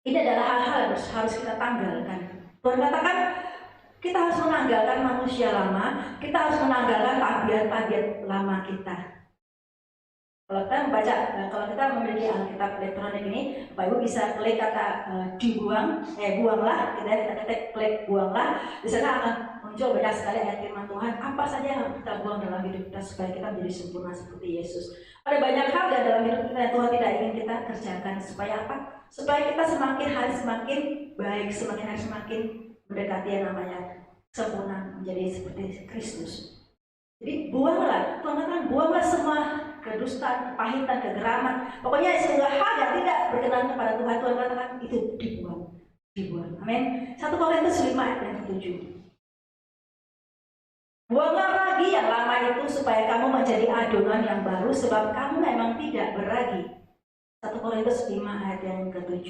Ini adalah hal-hal yang harus kita tanggalkan. Tuhan katakan kita harus menanggalkan manusia lama, kita harus menanggalkan tabiat-tabiat lama kita. Kalau kita membaca, kalau kita memiliki Alkitab elektronik ini, Bapak Ibu bisa klik kata buanglah, kita ketik klik buanglah, di sana akan muncul banyak sekali ayat firman Tuhan. Apa saja yang harus kita buang dalam hidup kita supaya kita menjadi sempurna seperti Yesus. Ada banyak hal yang dalam hidup kita yang Tuhan tidak ingin kita kerjakan. Supaya apa? Supaya kita semakin hari semakin baik, semakin hari semakin mendekati yang namanya sempurna, menjadi seperti Kristus. Jadi buanglah, Tuhan katakan buanglah semua kedustaan, kepahitan, kegeraman. Pokoknya segala hal yang tidak berkenan kepada Tuhan, Tuhan katakan itu dibuang. Amin. 1 Korintus 5 ayat yang ke-7. Buanglah ragi yang lama itu supaya kamu menjadi adonan yang baru, sebab kamu memang tidak beragi. 1 Korintus 5 ayat yang ke-7.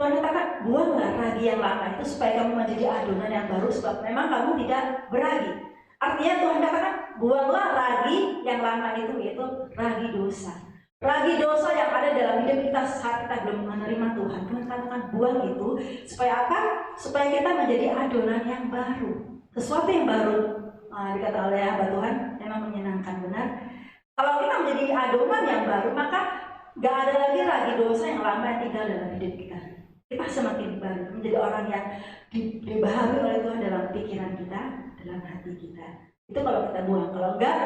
Tuhan katakan buanglah ragi yang lama itu supaya kamu menjadi adonan yang baru, sebab memang kamu tidak beragi. Artinya Tuhan katakan buanglah ragi yang lama itu, yaitu ragi dosa. Ragi dosa yang ada dalam hidup kita saat kita belum menerima Tuhan. Tuhan katakan buang itu supaya apa? Supaya kita menjadi adonan yang baru. Sesuatu yang baru, dikata oleh hamba Tuhan, memang menyenangkan, benar. Kalau kita menjadi adonan yang baru, maka gak ada lagi ragi dosa yang lama yang tinggal dalam hidup kita. Kita semakin baru, menjadi orang yang dibaharui oleh Tuhan dalam pikiran kita, dalam hati kita. Itu kalau kita buang. Kalau enggak,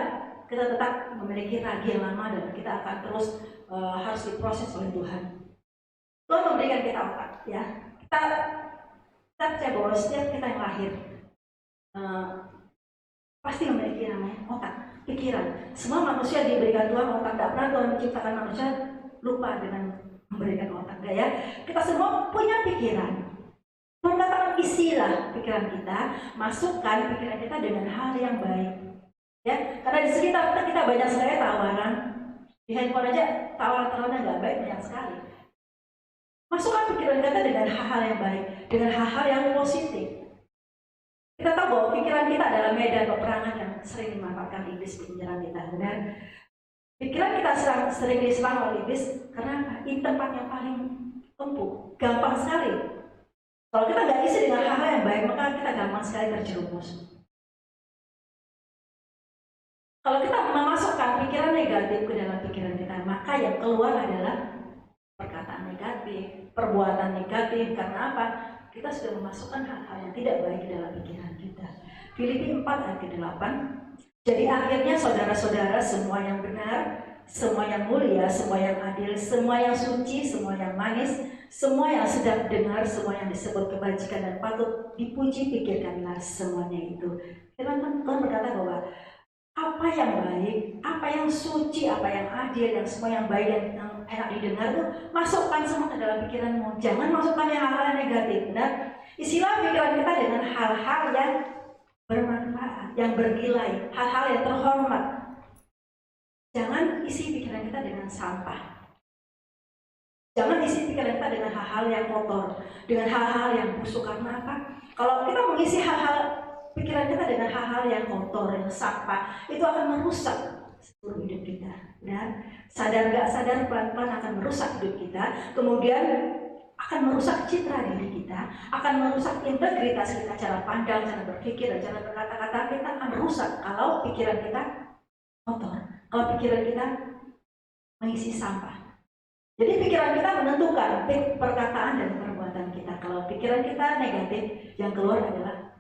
kita tetap memiliki ragi yang lama dan kita akan terus harus diproses oleh Tuhan. Tuhan memberikan kita otak, ya. Kita percaya bahwa setiap kita yang lahir pasti memiliki namanya otak, pikiran. Semua manusia diberikan Tuhan otak. Tidak pernah Tuhan menciptakan manusia lupa dengan memberikan otak, enggak ya? Kita semua punya pikiran. Tuhan katakan isilah pikiran kita, masukkan pikiran kita dengan hal yang baik. Ya, karena di sekitar kita banyak sekali tawaran. Di handphone aja tawaran-tawaran nggak baik banyak sekali. Masukkan pikiran kita dengan hal-hal yang baik, dengan hal-hal yang positif. Kita tahu bahwa pikiran kita adalah medan peperangan yang sering dimanfaatkan iblis untuk menyerang kita, benar? Pikiran kita sering diserang oleh iblis karena ini tempat yang paling empuk, gampang sekali. Kalau kita nggak isi dengan hal-hal yang baik, maka kita gampang sekali terjerumus. Kalau kita memasukkan pikiran negatif ke dalam pikiran kita, maka yang keluar adalah perkataan negatif, perbuatan negatif. Karena apa? Kita sudah memasukkan hal-hal yang tidak baik ke dalam pikiran kita. Filipi 4 ayat 8. Jadi akhirnya saudara-saudara, semua yang benar, semua yang mulia, semua yang adil, semua yang suci, semua yang manis, semua yang sedap dengar, semua yang disebut kebajikan dan patut dipuji, pikirkanlah semuanya itu. Firman Tuhan berkata bahwa apa yang baik, apa yang suci, apa yang adil, yang semua yang baik, yang enak didengar tuh masukkan semua ke dalam pikiranmu. Jangan masukkan yang hal-hal yang negatif. Benar? Isilah pikiran kita dengan hal-hal yang bermanfaat, yang bernilai, hal-hal yang terhormat. Jangan isi pikiran kita dengan sampah. Jangan isi pikiran kita dengan hal-hal yang kotor, dengan hal-hal yang busuk. Karena apa? Kalau kita mengisi pikiran kita dengan hal-hal yang kotor, yang sampah, itu akan merusak seluruh hidup kita. Dan sadar gak sadar pelan-pelan akan merusak hidup kita. Kemudian akan merusak citra diri kita, akan merusak integritas kita, cara pandang, cara berpikir, dan cara berkata-kata kita akan rusak kalau pikiran kita kotor. Kalau pikiran kita mengisi sampah. Jadi pikiran kita menentukan perkataan dan perbuatan kita. Kalau pikiran kita negatif, yang keluar adalah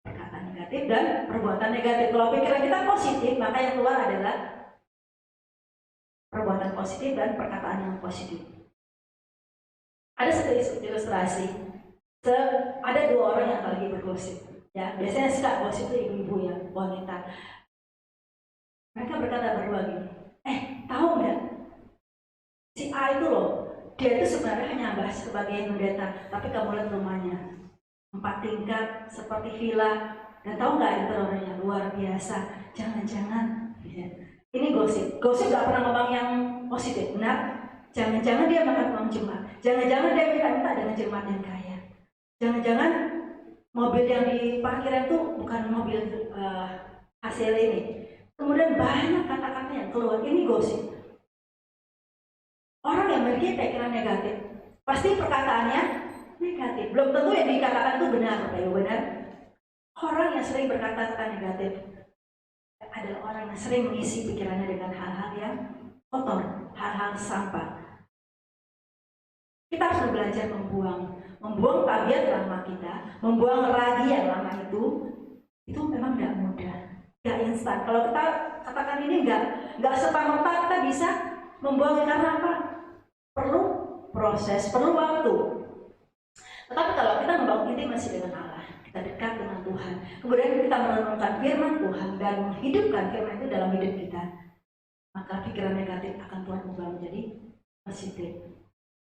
perkataan negatif dan perbuatan negatif. Kalau pikiran kita positif, maka yang keluar adalah perbuatan positif dan perkataan yang positif. Ada satu ilustrasi. Ada dua orang yang lagi bergosip. Ya, biasanya suka gosip itu ibu-ibu ya, wanita. Mereka berkata berdua gini, tahu nggak? Si A itu loh, dia itu sebenarnya hanya sebagai pendeta, tapi kamu lihat rumahnya 4 tingkat seperti villa, dan tahu nggak itu orangnya luar biasa. Jangan-jangan, ya. Ini gosip nggak pernah ngomong yang positif, benar? Jangan-jangan dia makan uang jemaat, jangan-jangan dia minta dengan jemaat yang kaya, jangan-jangan mobil yang diparkir itu bukan mobil hasil ini. Kemudian banyak kata-kata yang keluar, ini gosip. Orang yang memiliki pikiran negatif, pasti perkataannya negatif. Belum tentu yang dikatakan itu benar, Bapak Ibu, benar. Orang yang sering berkata-kata negatif adalah orang yang sering mengisi pikirannya dengan hal-hal yang kotor, hal-hal sampah. Kita harus belajar membuang tabiat lama kita, membuang ragi yang lama itu memang tidak mudah. Gak instan. Kalau kita katakan ini nggak serta-merta kita bisa membuangnya, karena apa? Perlu proses, perlu waktu. Tetapi kalau kita membangun intimasi dengan Allah, kita dekat dengan Tuhan, kemudian kita merenungkan firman Tuhan dan menghidupkan firman itu dalam hidup kita, maka pikiran negatif akan Tuhan ubah menjadi positif.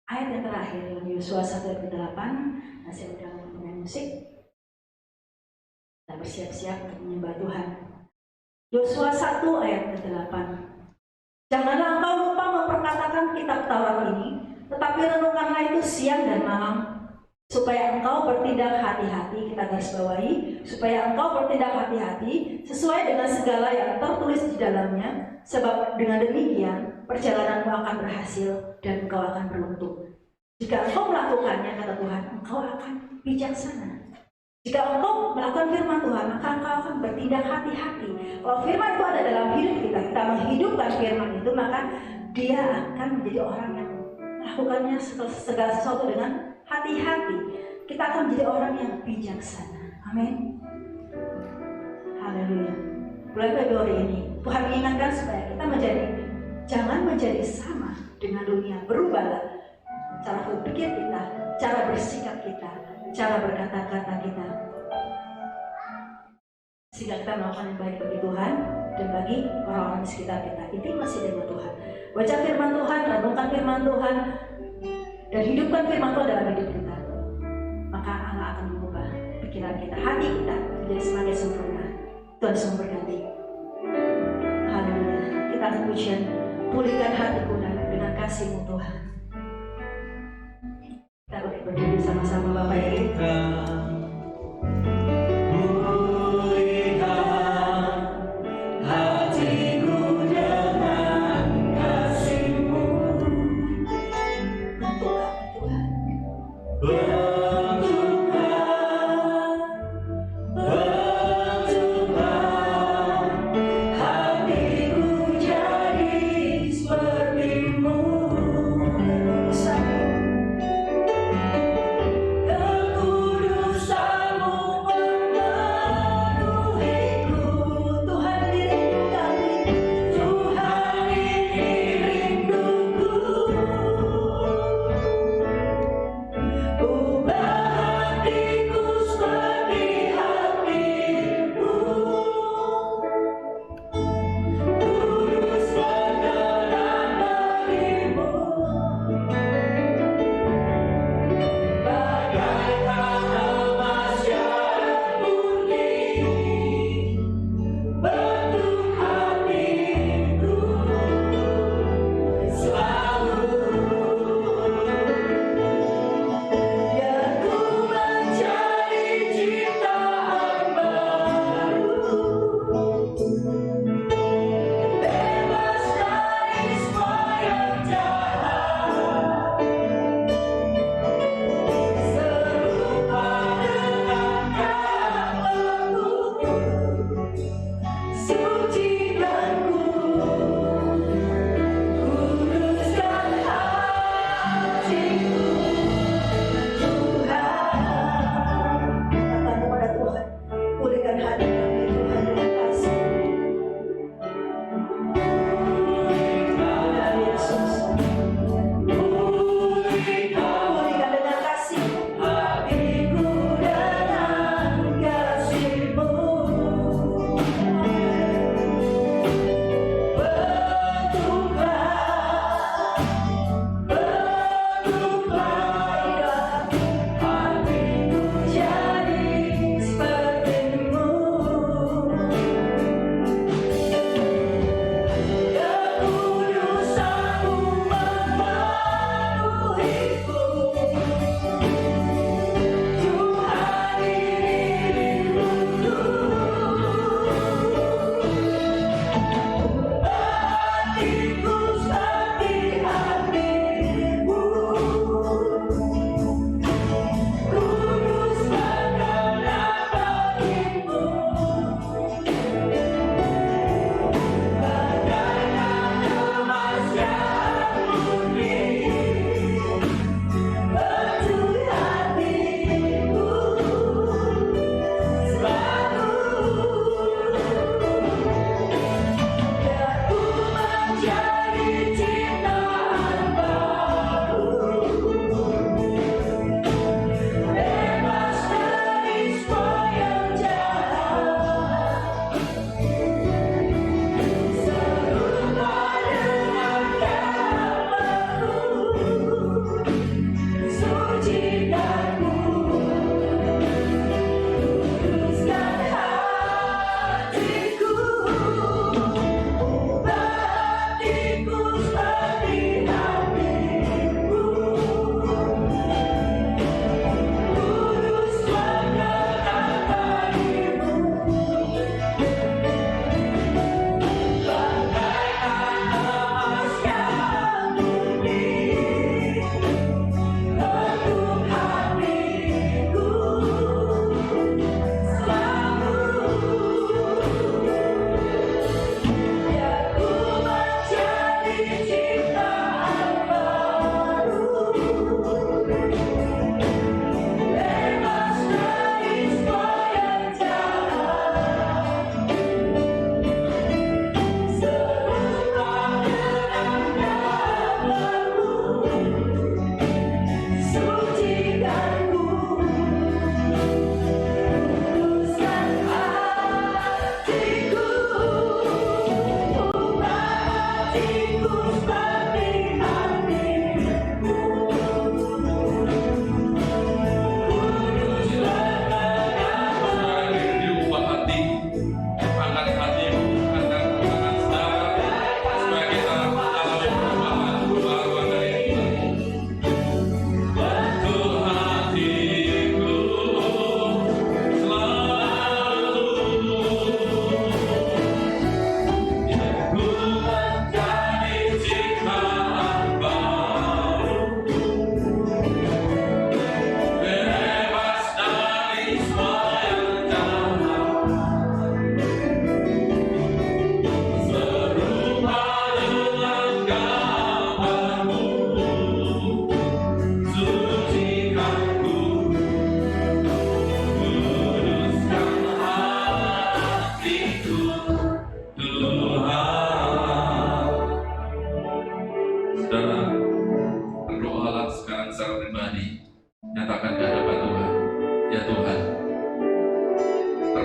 Ayat yang terakhir dalam Yosua 1:8, saya sudah mempunyai musik. Kita bersiap-siap untuk menyembah Tuhan. Yosua 1 ayat ke-8. Janganlah engkau lupa memperkatakan kitab Taurat ini, tetapi renungkanlah itu siang dan malam, supaya engkau bertindak hati-hati. Kita garis bawahi, supaya engkau bertindak hati-hati sesuai dengan segala yang tertulis di dalamnya, sebab dengan demikian perjalananmu akan berhasil dan engkau akan beruntung. Jika engkau melakukannya, kata Tuhan, engkau akan bijaksana. Jika engkau melakukan firman Tuhan, maka engkau akan bertindak hati-hati. Kalau firman itu ada dalam hidup kita, kita menghidupkan firman itu, maka dia akan menjadi orang yang melakukannya segala sesuatu dengan hati-hati. Kita akan menjadi orang yang bijaksana. Amin. Haleluya. Bulan Februari ini, Tuhan mengingatkan supaya kita jangan menjadi sama dengan dunia. Berubahlah cara berpikir kita, cara bersikap kita, cara berkata-kata kita, sehingga kita melakukan yang baik bagi Tuhan dan bagi orang-orang di sekitar kita. Intimasi dengan Tuhan, baca firman Tuhan, renungkan firman Tuhan, dan hidupkan firman Tuhan dalam hidup kita. Maka Allah akan mengubah pikiran kita, hati kita menjadi semakin sempurna. Tuhan semua berkati. Haleluya. Kita pujian, pulihkan hatiku dengan kasih-Mu Tuhan. Kita berdiri sama-sama Bapak Ibu.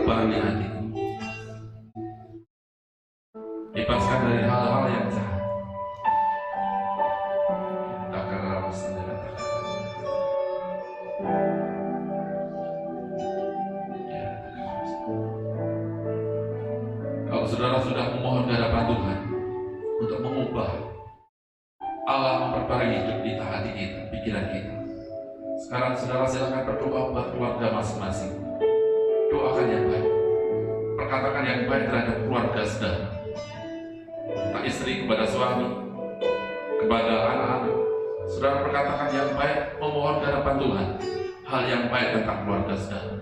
perubahan di hatiku. Bebaskan dari hal-hal yang jahat. Kalau saudara sudah memohon ke hadapan Tuhan untuk mengubah, Allah memperbarui hidup di hati kita, pikiran kita. Sekarang saudara silakan berdoa buat keluarga masing-masing. Doakan yang baik, perkatakan yang baik terhadap keluarga saudara. Tak istri kepada suami, kepada anak-anak. Saudara perkatakan yang baik, memohon ke hadapan Tuhan hal yang baik tentang keluarga saudara.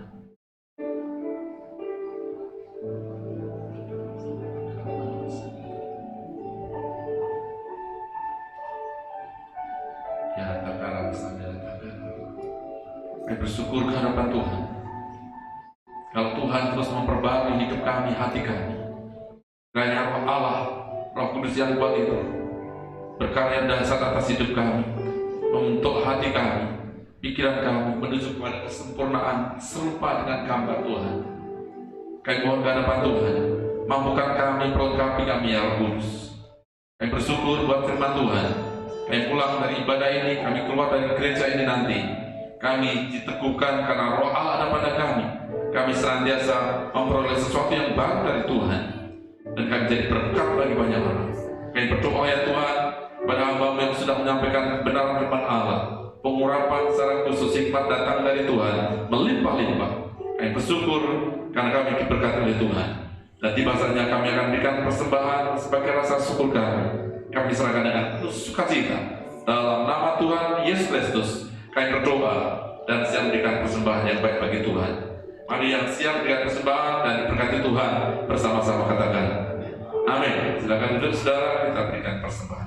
Kami bersyukur ke hadapan Tuhan. Kalau Tuhan terus memperbarui hidup kami, hati kami, kiranya Roh Allah, Roh Kudus yang kuat itu berkarya dahsyat atas hidup kami, membentuk hati kami, pikiran kami menuju kepada kesempurnaan serupa dengan gambar Tuhan. Kami mohon ke hadapan Tuhan, mampukan kami, perlengkapi kami ya Roh Kudus. Kami bersyukur buat firman Tuhan. Kami pulang dari ibadah ini, kami keluar dari gereja ini nanti, kami diteguhkan karena Roh Allah ada pada kami. Kami senantiasa memperoleh sesuatu yang baru dari Tuhan, dan kami jadi berkat bagi banyak orang. Kami berdoa ya Tuhan pada hamba yang sudah menyampaikan kebenaran firman Allah, pengurapan secara khusus hikmat datang dari Tuhan melimpah-limpah. Kami bersyukur karena kami diberkati oleh Tuhan, dan tiba saatnya kami akan berikan persembahan sebagai rasa syukur kami. Kami serahkan dengan penuh sukacita dalam nama Tuhan Yesus Kristus. Kami berdoa dan siap memberikan persembahan yang baik bagi Tuhan. Mari yang siap memberikan persembahan dan diberkati Tuhan bersama-sama katakan amin. Silakan duduk saudara, kita berikan persembahan.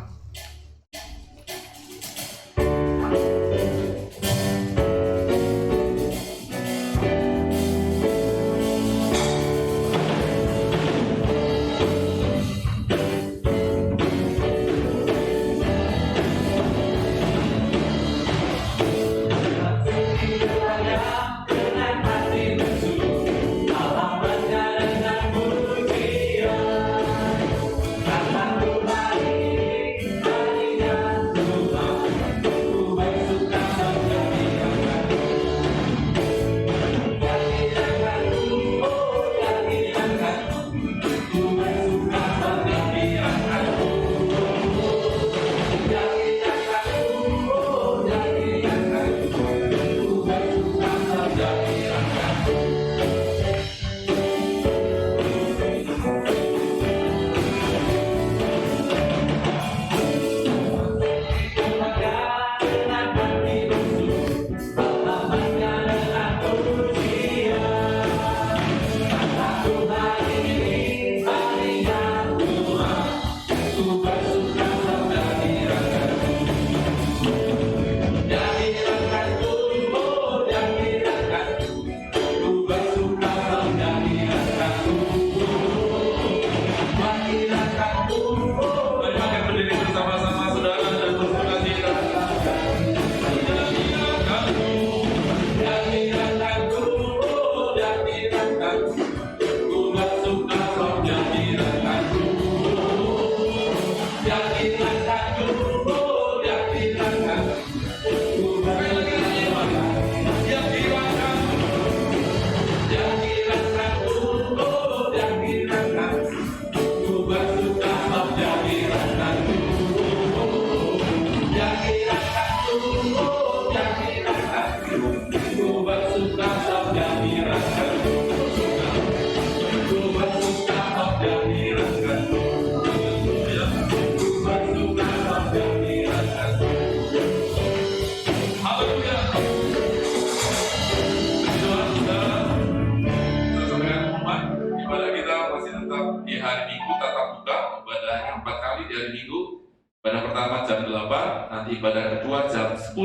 Ibadah kedua jam 10.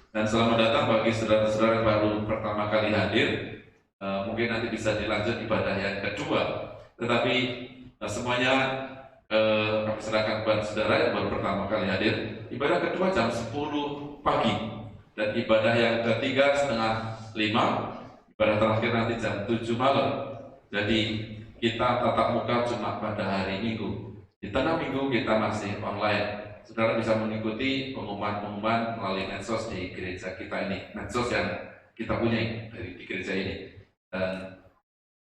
Dan selamat datang bagi saudara-saudara yang baru pertama kali hadir. Mungkin nanti bisa dilanjut ibadah yang kedua. Tetapi semuanya kami serahkan kepada saudara yang baru pertama kali hadir. Ibadah kedua jam 10 pagi. Dan ibadah yang ketiga setengah 5. Ibadah terakhir nanti jam 7 malam. Jadi kita tatap muka cuma pada hari Minggu. Di tengah minggu kita masih online. Saudara bisa mengikuti pengumuman-pengumuman melalui medsos di gereja kita ini, medsos yang kita punya di gereja ini. Dan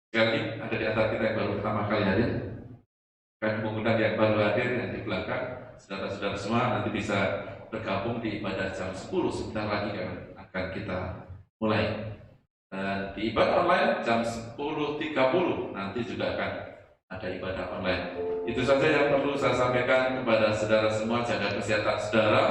sekali ada di antara kita yang baru pertama kali hadir, kami mengundang yang baru hadir yang di belakang, saudara-saudara semua nanti bisa bergabung di ibadah jam 10, sebentar lagi akan kita mulai. Dan di ibadah online jam 10.30 nanti juga akan ada ibadah online. Itu saja yang perlu saya sampaikan kepada saudara semua. Jaga kesehatan saudara,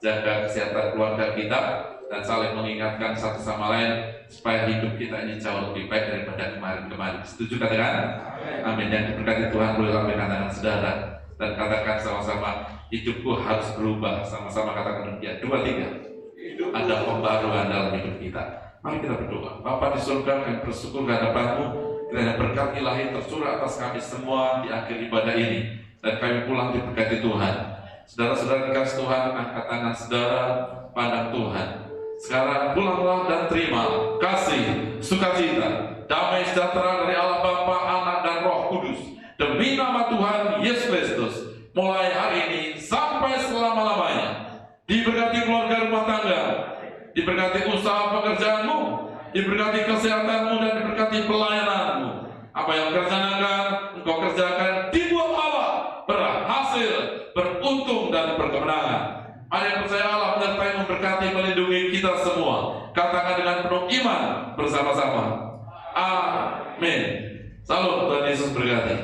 jaga kesehatan keluarga kita, dan saling mengingatkan satu sama lain supaya hidup kita ini jauh lebih baik daripada kemarin-kemarin. Setuju katakan? Amin. Yang diberkati Tuhan, boleh lambaikan tangan saudara dan katakan sama-sama, hidupku harus berubah. Sama-sama katakan demikian. 2, 3. Ada pembaruan dalam hidup kita. Mari kita berdoa. Bapa di surga, kami bersyukur kehadapan-Mu. Kiranya berkat ilahi tercurah atas kami semua di akhir ibadah ini, dan kami pulang diberkati Tuhan. Saudara-saudara dikasih Tuhan, angkat tangan saudara, pandang Tuhan. Sekarang pulanglah dan terima kasih, sukacita, damai sejahtera dari Allah Bapa, Anak dan Roh Kudus. Demi nama Tuhan Yesus Kristus, mulai hari ini sampai selama-lamanya. Diberkati keluarga rumah tangga, diberkati usaha pekerjaanmu, diberkati kesehatanmu, dan diberkati pelayananmu. Apa yang engkau kerjakan dibuat Allah berhasil, beruntung, dan berkemenangan. Ada yang percaya Allah menyertai, memberkati, melindungi kita semua. Katakan dengan penuh iman bersama-sama. Amin. Salam, Tuhan Yesus berkati.